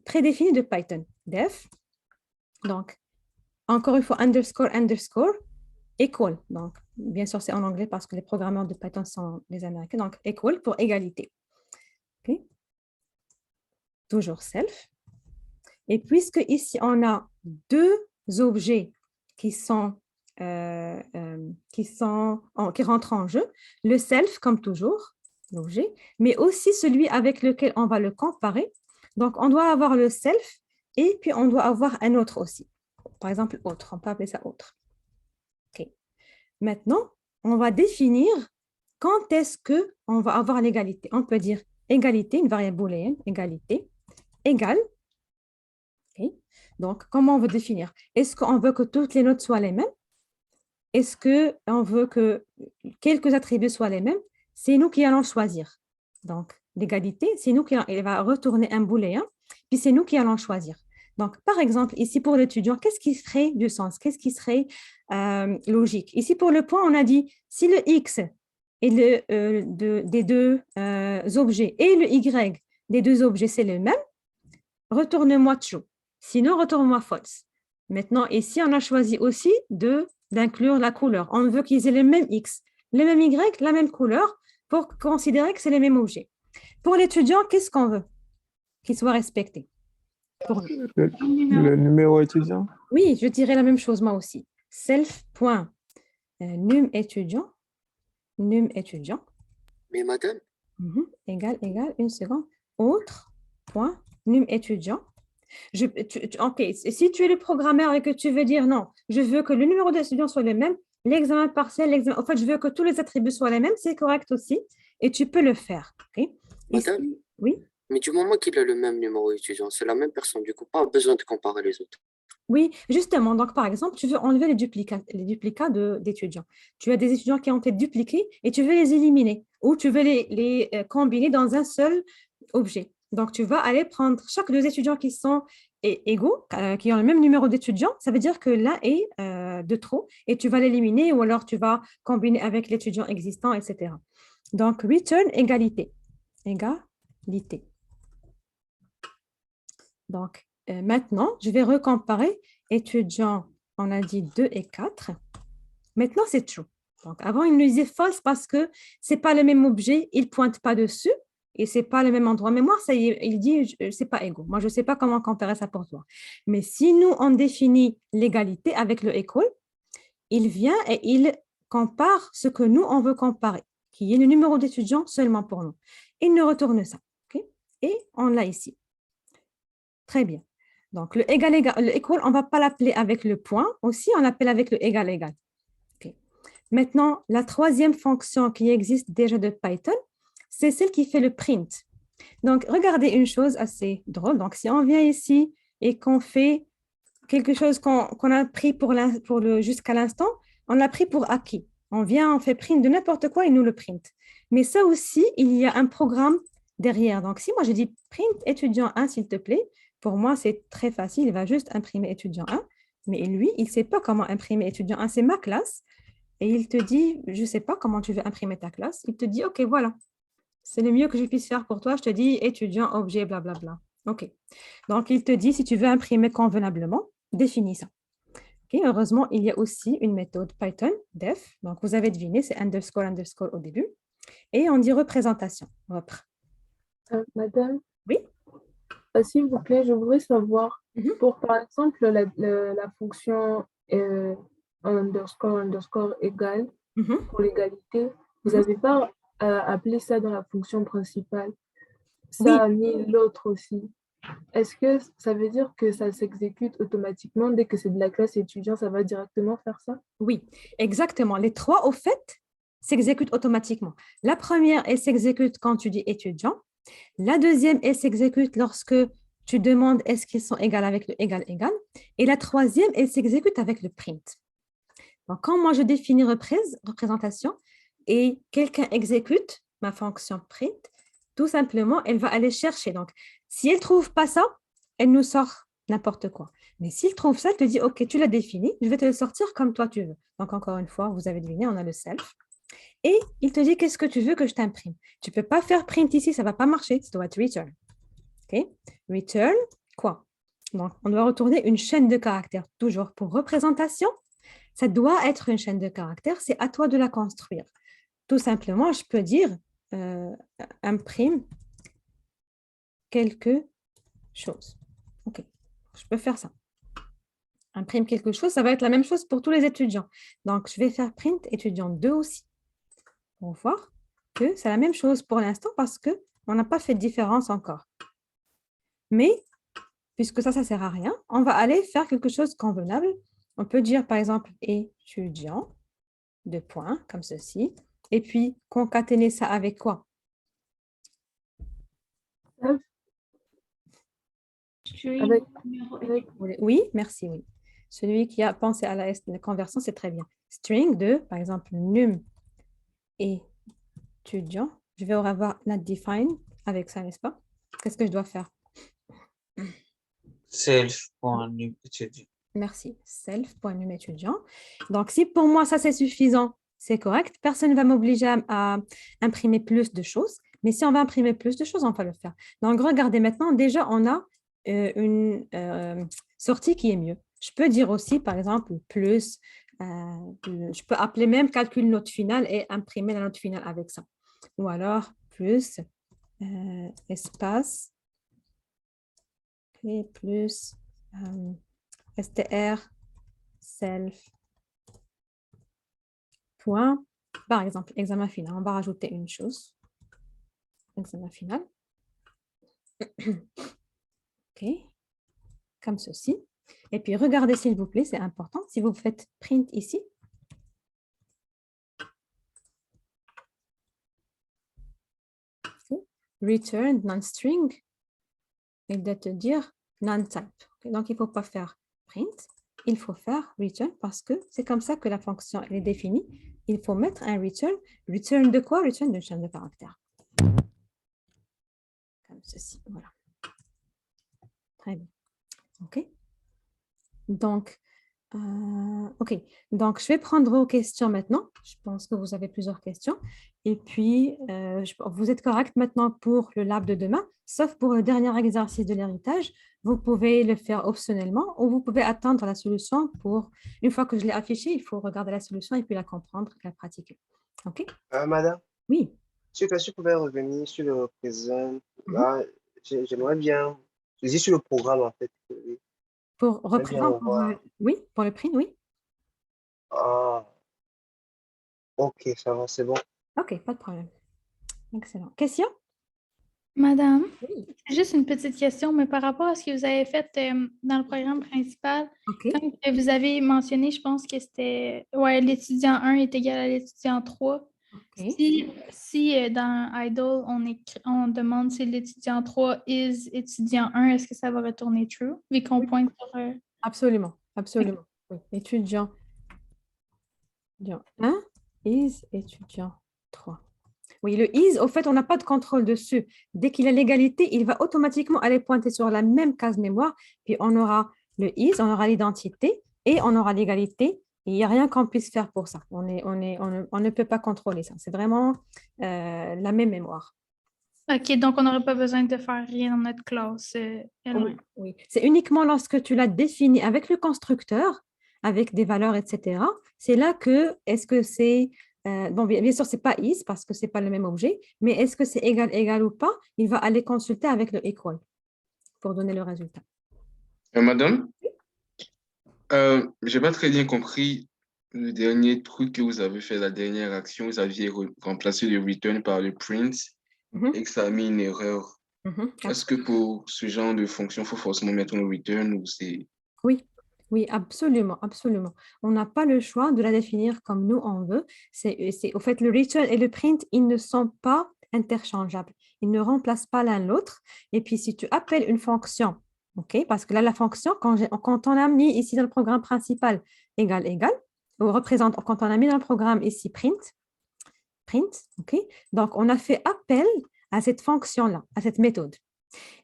prédéfinie de Python, def. Donc, encore une fois, underscore, underscore, equal. Donc, bien sûr, c'est en anglais parce que les programmeurs de Python sont les Américains. Donc, equal pour égalité. Okay. Toujours self. Et puisque ici, on a deux objets qui rentrent en jeu, le self, comme toujours, l'objet, mais aussi celui avec lequel on va le comparer. Donc, on doit avoir le self et puis on doit avoir un autre aussi. Par exemple, autre, on peut appeler ça autre. OK. Maintenant, on va définir quand est-ce qu'on va avoir l'égalité. On peut dire égalité, une variable booléenne, égalité, égale. Okay. Donc, comment on veut définir? Est-ce qu'on veut que toutes les notes soient les mêmes? Est-ce qu'on veut que quelques attributs soient les mêmes? C'est nous qui allons choisir. Donc, l'égalité, c'est nous qui allons, il va retourner un booléen, puis c'est nous qui allons choisir. Donc, par exemple, ici pour l'étudiant, qu'est-ce qui ferait du sens? Qu'est-ce qui serait logique? Ici pour le point, on a dit si le X est des deux objets et le Y des deux objets, c'est le même, retourne-moi true. Sinon, retourne-moi false. Maintenant, ici, on a choisi aussi d'inclure la couleur. On veut qu'ils aient le même X, le même Y, la même couleur pour considérer que c'est les mêmes objets. Pour l'étudiant, qu'est-ce qu'on veut? Qu'il soit respecté. Le numéro étudiant? Oui, je dirais la même chose moi aussi. Self.num étudiant. Num étudiant. Mais madame? Égal, une seconde. Autre point num étudiant. OK, si tu es le programmeur et que tu veux dire non, je veux que le numéro d'étudiant soit le même, l'examen partiel, en fait, je veux que tous les attributs soient les mêmes, c'est correct aussi, et tu peux le faire. Okay? Madame? Ici, oui? Mais du moment qu'il a le même numéro étudiant, c'est la même personne, du coup, pas besoin de comparer les autres. Oui, justement. Donc, par exemple, tu veux enlever les duplicats d'étudiants. Tu as des étudiants qui ont été dupliqués et tu veux les éliminer ou tu veux les combiner dans un seul objet. Donc, tu vas aller prendre chaque deux étudiants qui sont égaux, qui ont le même numéro d'étudiants. Ça veut dire que l'un est de trop et tu vas l'éliminer ou alors tu vas combiner avec l'étudiant existant, etc. Donc, return égalité. Égalité. Donc, maintenant, je vais recomparer étudiants, on a dit 2 et 4. Maintenant, c'est true. Donc, avant, il nous disait false parce que ce n'est pas le même objet, il ne pointe pas dessus et ce n'est pas le même endroit. Mais moi, ça y est, il dit ce n'est pas égaux. Moi, je ne sais pas comment comparer ça pour toi. Mais si nous, on définit l'égalité avec le equal, il vient et il compare ce que nous, on veut comparer, qui est le numéro d'étudiant seulement pour nous. Il nous retourne ça. Okay? Et on l'a ici. Très bien. Donc, le égal, le equal, on ne va pas l'appeler avec le point. Aussi, on l'appelle avec le égal, égal. Okay. Maintenant, la troisième fonction qui existe déjà de Python, c'est celle qui fait le print. Donc, regardez une chose assez drôle. Donc, si on vient ici et qu'on fait quelque chose qu'on a pris jusqu'à l'instant, on l'a pris pour acquis. On fait print de n'importe quoi et nous le print. Mais ça aussi, il y a un programme derrière. Donc, si moi, je dis print étudiant 1, s'il te plaît, pour moi, c'est très facile. Il va juste imprimer étudiant 1. Mais lui, il ne sait pas comment imprimer étudiant 1. C'est ma classe. Et il te dit, je ne sais pas comment tu veux imprimer ta classe. Il te dit, OK, voilà. C'est le mieux que je puisse faire pour toi. Je te dis étudiant, objet, blablabla. OK. Donc, il te dit, si tu veux imprimer convenablement, définis ça. Okay. Heureusement, il y a aussi une méthode Python, def. Donc, vous avez deviné, c'est underscore, underscore au début. Et on dit représentation. Madame? Oui? S'il vous plaît, je voudrais savoir, pour par exemple la fonction underscore égale pour l'égalité, vous n'avez pas appelé ça dans la fonction principale. Ça a mis l'autre aussi. Est-ce que ça veut dire que ça s'exécute automatiquement dès que c'est de la classe étudiant, ça va directement faire ça? Oui, exactement. Les trois, au fait, s'exécutent automatiquement. La première, elle s'exécute quand tu dis étudiant. La deuxième, elle s'exécute lorsque tu demandes est-ce qu'ils sont égaux avec le égal, égal. Et la troisième, elle s'exécute avec le print. Donc, quand moi, je définis représentation et quelqu'un exécute ma fonction print, tout simplement, elle va aller chercher. Donc, si elle ne trouve pas ça, elle nous sort n'importe quoi. Mais s'il trouve ça, elle te dit, OK, tu l'as défini, je vais te le sortir comme toi tu veux. Donc, encore une fois, vous avez deviné, on a le self. Et il te dit, qu'est-ce que tu veux que je t'imprime? Tu ne peux pas faire print ici, ça ne va pas marcher, ça doit être return. OK? Return, quoi? Donc, on doit retourner une chaîne de caractères. Toujours pour représentation, ça doit être une chaîne de caractères, c'est à toi de la construire. Tout simplement, je peux dire imprime quelque chose. OK, je peux faire ça. Imprime quelque chose, ça va être la même chose pour tous les étudiants. Donc, je vais faire print étudiant 2 aussi. On va voir que c'est la même chose pour l'instant parce qu'on n'a pas fait de différence encore. Mais, puisque ça ne sert à rien, on va aller faire quelque chose de convenable. On peut dire, par exemple, étudiant, 2 points, comme ceci. Et puis, concaténer ça avec quoi? Oui, merci, oui. Celui qui a pensé à la conversion, c'est très bien. String de, par exemple, num étudiant. Je vais avoir not define avec ça, n'est-ce pas? Qu'est-ce que je dois faire? Self.num étudiant. Merci. Self.num étudiant. Donc, si pour moi, ça, c'est suffisant, c'est correct. Personne ne va m'obliger à imprimer plus de choses. Mais si on va imprimer plus de choses, on va le faire. Donc, regardez maintenant, déjà, on a une sortie qui est mieux. Je peux dire aussi, par exemple, plus. Je peux appeler même calcul note finale et imprimer la note finale avec ça. Ou alors, plus espace et plus str self point, par exemple, examen final. On va rajouter une chose. Examen final. OK. Comme ceci. Et puis, regardez, s'il vous plaît, c'est important. Si vous faites print ici, return non-string, il doit te dire non-type. Okay? Donc, il ne faut pas faire print, il faut faire return parce que c'est comme ça que la fonction elle est définie. Il faut mettre un return. Return de quoi? Return d'une chaîne de caractères. Comme ceci, voilà. Très bien. OK. Donc, OK. Donc, je vais prendre vos questions maintenant. Je pense que vous avez plusieurs questions. Et puis, vous êtes correct maintenant pour le lab de demain, sauf pour le dernier exercice de l'héritage. Vous pouvez le faire optionnellement ou vous pouvez attendre la solution pour, une fois que je l'ai affichée, il faut regarder la solution et puis la comprendre et la pratiquer. OK? Madame? Oui. Si tu pouvais revenir sur le présent, là, j'aimerais bien, je dis sur le programme en fait. Oui. Pour représenter, oui, pour le print, oui. Ah, ok, ça va, c'est bon. OK, pas de problème. Excellent. Question? Madame, c'est juste une petite question, mais par rapport à ce que vous avez fait dans le programme principal, quand vous avez mentionné, je pense que c'était, l'étudiant 1 est égal à l'étudiant 3. Si dans Idle, on demande si l'étudiant 3 is étudiant 1, est-ce que ça va retourner true, vu qu'on pointe sur... Absolument, absolument. Oui. Étudiant 1 is étudiant 3. Oui, le is, au fait, on n'a pas de contrôle dessus. Dès qu'il a l'égalité, il va automatiquement aller pointer sur la même case mémoire, puis on aura le is, on aura l'identité et on aura l'égalité. Il n'y a rien qu'on puisse faire pour ça. On ne peut pas contrôler ça. C'est vraiment la même mémoire. OK, donc on n'aurait pas besoin de faire rien dans notre classe. Oui. C'est uniquement lorsque tu l'as défini avec le constructeur, avec des valeurs, etc. C'est là que, est-ce que c'est... bon, bien sûr, ce n'est pas is parce que ce n'est pas le même objet, mais est-ce que c'est égal ou pas? Il va aller consulter avec le equal pour donner le résultat. Madame, je n'ai pas très bien compris le dernier truc que vous avez fait, la dernière action. Vous aviez remplacé le return par le print et que ça a mis une erreur. Est-ce que pour ce genre de fonction, il faut forcément mettre un return ou c'est... Oui, absolument, absolument. On n'a pas le choix de la définir comme nous on veut. Au fait, le return et le print, ils ne sont pas interchangeables. Ils ne remplacent pas l'un l'autre. Et puis, si tu appelles une fonction, parce que là, la fonction, quand on a mis ici dans le programme principal égal, représente, quand on a mis dans le programme ici print, ok? Donc, on a fait appel à cette fonction-là, à cette méthode.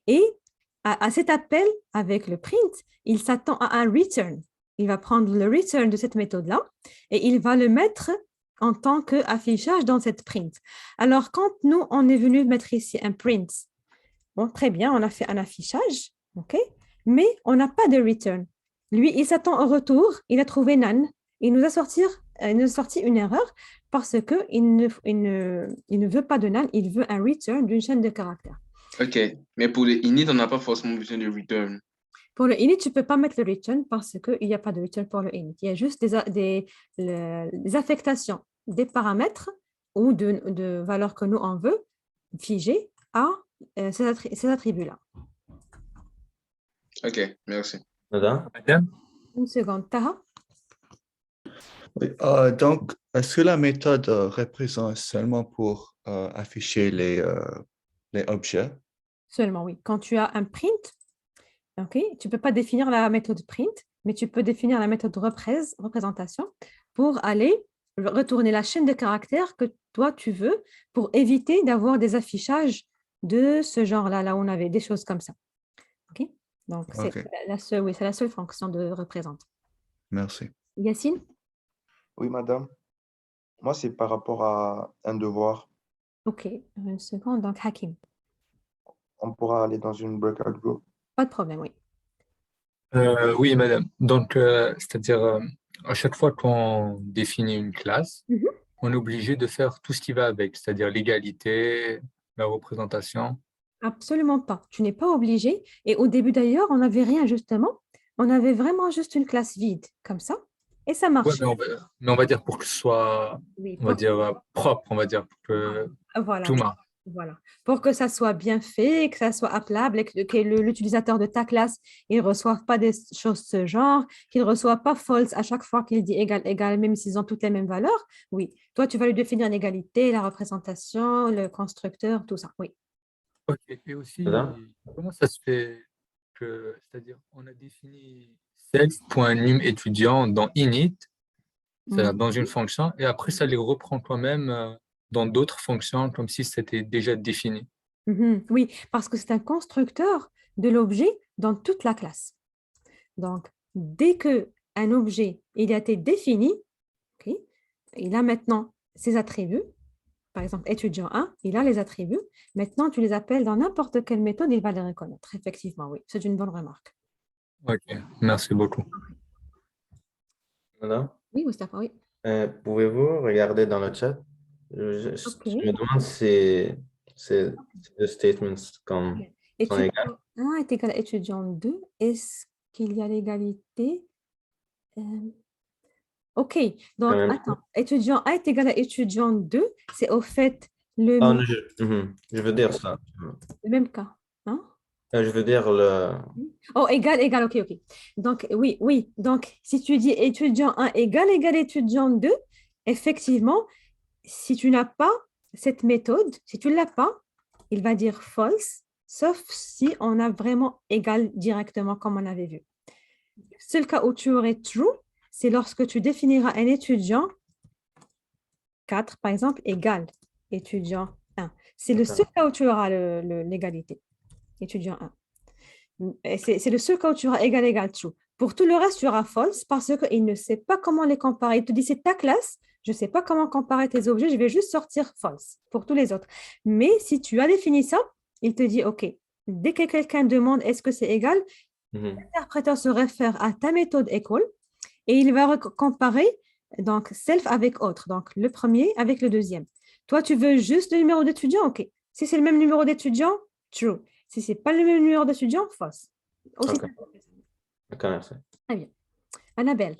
Et à cet appel avec le print, il s'attend à un return. Il va prendre le return de cette méthode-là et il va le mettre en tant qu'affichage dans cette print. Alors, quand nous, on est venu mettre ici un print, bon, très bien, on a fait un affichage, ok? Mais on n'a pas de return. Lui, il s'attend au retour, il a trouvé none. Il nous a sorti une erreur parce qu'il ne veut pas de none, il veut un return d'une chaîne de caractères. OK. Mais pour le init, on n'a pas forcément besoin de return. Pour le init, tu ne peux pas mettre le return parce qu'il n'y a pas de return pour le init. Il y a juste des affectations des paramètres ou de valeurs que nous, on veut figer à ces attributs-là. OK, merci. Madame? Une seconde. Taha? Oui, donc, est-ce que la méthode représente seulement pour afficher les objets? Seulement, oui. Quand tu as un print, okay, tu ne peux pas définir la méthode print, mais tu peux définir la méthode représentation pour aller retourner la chaîne de caractères que toi, tu veux pour éviter d'avoir des affichages de ce genre-là, là où on avait des choses comme ça. OK? Donc, c'est la seule fonction de représente. Merci. Yacine? Oui, madame. Moi, c'est par rapport à un devoir. OK, une seconde. Donc, Hakim. On pourra aller dans une breakout group. Pas de problème, oui. Oui, madame. Donc, c'est-à-dire, à chaque fois qu'on définit une classe, on est obligé de faire tout ce qui va avec, c'est-à-dire l'égalité, la représentation. Absolument pas. Tu n'es pas obligé. Et au début, d'ailleurs, on n'avait rien, justement. On avait vraiment juste une classe vide, comme ça. Et ça marche. Ouais, mais on va dire pour que ce soit, Oui, on va dire, propre, on va dire, pour que voilà. tout marche. Voilà. Pour que ça soit bien fait, que ça soit appelable et que l'utilisateur de ta classe ne reçoive pas des choses de ce genre, qu'il ne reçoive pas false à chaque fois qu'il dit égal, égal, même s'ils ont toutes les mêmes valeurs. Oui. Toi, tu vas lui définir l'égalité, la représentation, le constructeur, tout ça. Oui. Ok. Et aussi, comment ça se fait que, c'est-à-dire, on a défini self.num étudiant dans init, c'est-à-dire dans une fonction, et après, ça les reprend quand même dans d'autres fonctions, comme si c'était déjà défini. Oui, parce que c'est un constructeur de l'objet dans toute la classe. Donc, dès qu'un objet il a été défini, okay, il a maintenant ses attributs. Par exemple, étudiant 1, il a les attributs. Maintenant, tu les appelles dans n'importe quelle méthode, il va les reconnaître. Effectivement, oui, c'est une bonne remarque. Ok, merci beaucoup. Madame? Oui, Moustapha, oui. Pouvez-vous regarder dans le chat? Je me demande si c'est deux statements comme sont Étudiant égaux. 1 est égal à étudiant 2. Est-ce qu'il y a l'égalité? OK, donc attends. Étudiant 1 est égal à étudiant 2. C'est au fait le Ah, non, je veux dire ça. même cas. Hein? Je veux dire le... Oh, égal, égal, OK. Donc, oui. Donc, si tu dis étudiant 1 égal étudiant 2, effectivement, si tu n'as pas cette méthode, si tu ne l'as pas, il va dire false, sauf si on a vraiment égal directement comme on avait vu. Le seul cas où tu aurais true, c'est lorsque tu définiras un étudiant 4, par exemple, égal étudiant 1. C'est le seul cas où tu auras l'égalité, étudiant 1. C'est le seul cas où tu auras égal true. Pour tout le reste, tu auras false parce qu'il ne sait pas comment les comparer. Il te dit, c'est ta classe, je ne sais pas comment comparer tes objets, je vais juste sortir false pour tous les autres. Mais si tu as défini ça, il te dit, OK, dès que quelqu'un demande est-ce que c'est égal, l'interpréteur se réfère à ta méthode equal et il va comparer donc self avec autre, donc le premier avec le deuxième. Toi, tu veux juste le numéro d'étudiant, OK. Si c'est le même numéro d'étudiant, true. Si ce n'est pas le même numéro d'étudiant, false. Aussi OK, merci. Très bien. Annabelle.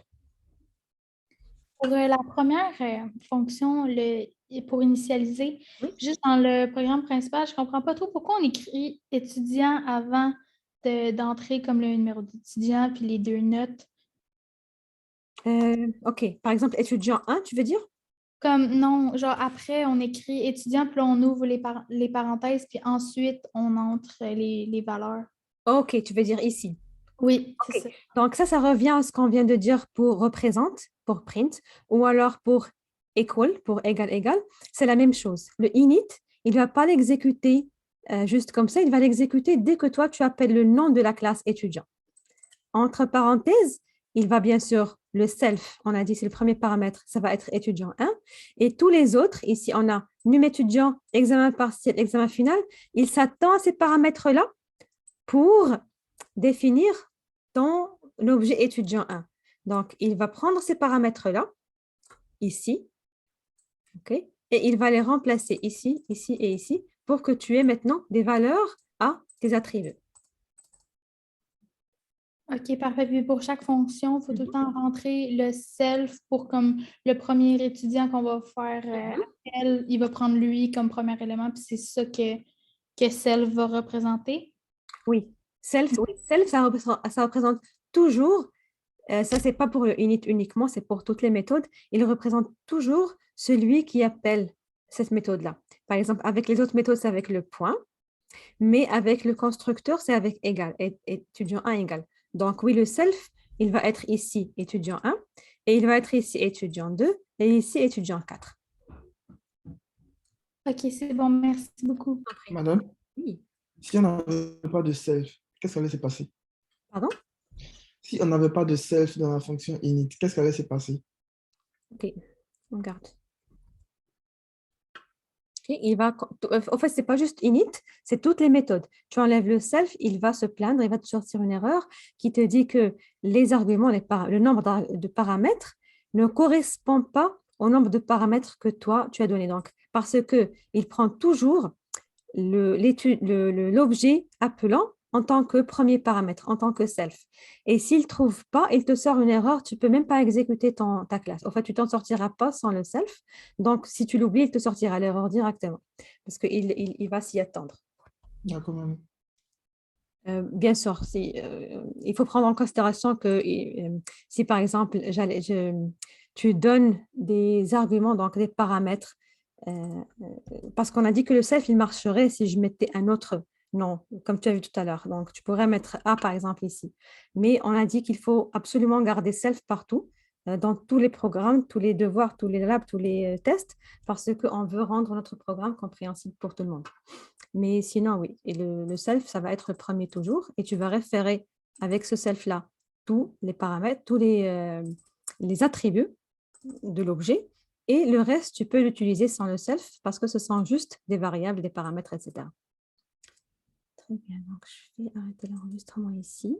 Pour la première fonction, pour initialiser, juste dans le programme principal, je ne comprends pas trop pourquoi on écrit étudiant avant d'entrer comme le numéro d'étudiant puis les deux notes. OK. Par exemple, étudiant 1, tu veux dire? Comme non, genre après, on écrit étudiant, puis on ouvre les parenthèses, puis ensuite, on entre les valeurs. OK, tu veux dire ici. Oui, c'est ça. Donc, ça revient à ce qu'on vient de dire pour représente, pour print, ou alors pour equal, pour égal, égal. C'est la même chose. Le init, il ne va pas l'exécuter juste comme ça, il va l'exécuter dès que toi, tu appelles le nom de la classe étudiant. Entre parenthèses, il va bien sûr le self, on a dit c'est le premier paramètre, ça va être étudiant 1. Et tous les autres, ici on a num étudiant, examen partiel, examen final, il s'attend à ces paramètres-là pour définir ton objet étudiant 1. Donc, il va prendre ces paramètres-là, ici, ok, et il va les remplacer ici, ici et ici, pour que tu aies maintenant des valeurs à tes attributs. OK, parfait. Puis pour chaque fonction, il faut tout le temps rentrer le self pour comme le premier étudiant qu'on va faire appel, il va prendre lui comme premier élément, puis c'est ça que self va représenter. Oui, self, ça représente toujours, ça c'est pas pour le init uniquement, c'est pour toutes les méthodes, il représente toujours celui qui appelle cette méthode-là. Par exemple, avec les autres méthodes, c'est avec le point, mais avec le constructeur, c'est avec égal, étudiant 1 égal. Donc oui, le self, il va être ici étudiant 1, et il va être ici étudiant 2, et ici étudiant 4. OK, c'est bon, merci beaucoup. Madame, oui. Si on n'avait pas de self, qu'est-ce qui allait se passer? Pardon? Si on n'avait pas de self dans la fonction init, qu'est-ce qui allait se passer? OK, on regarde. Il va, en fait, ce n'est pas juste init, c'est toutes les méthodes. Tu enlèves le self, il va se plaindre, il va te sortir une erreur qui te dit que les arguments, le nombre de paramètres ne correspond pas au nombre de paramètres que toi, tu as donné. Donc, parce qu'il prend toujours l'objet appelant en tant que premier paramètre, en tant que self. Et s'il ne trouve pas, il te sort une erreur, tu ne peux même pas exécuter ta classe. En fait, tu ne t'en sortiras pas sans le self. Donc, si tu l'oublies, il te sortira l'erreur directement parce qu'il va s'y attendre. D'accord. Bien sûr, il faut prendre en considération que si, par exemple, tu donnes des arguments, donc des paramètres, parce qu'on a dit que le self, il marcherait si je mettais un autre nom, comme tu as vu tout à l'heure. Donc, tu pourrais mettre A, par exemple, ici. Mais on a dit qu'il faut absolument garder self partout, dans tous les programmes, tous les devoirs, tous les labs, tous les tests, parce qu'on veut rendre notre programme compréhensible pour tout le monde. Mais sinon, oui, et le self, ça va être le premier toujours, et tu vas référer avec ce self-là tous les paramètres, tous les attributs de l'objet, et le reste, tu peux l'utiliser sans le self parce que ce sont juste des variables, des paramètres, etc. Très bien, donc je vais arrêter l'enregistrement ici.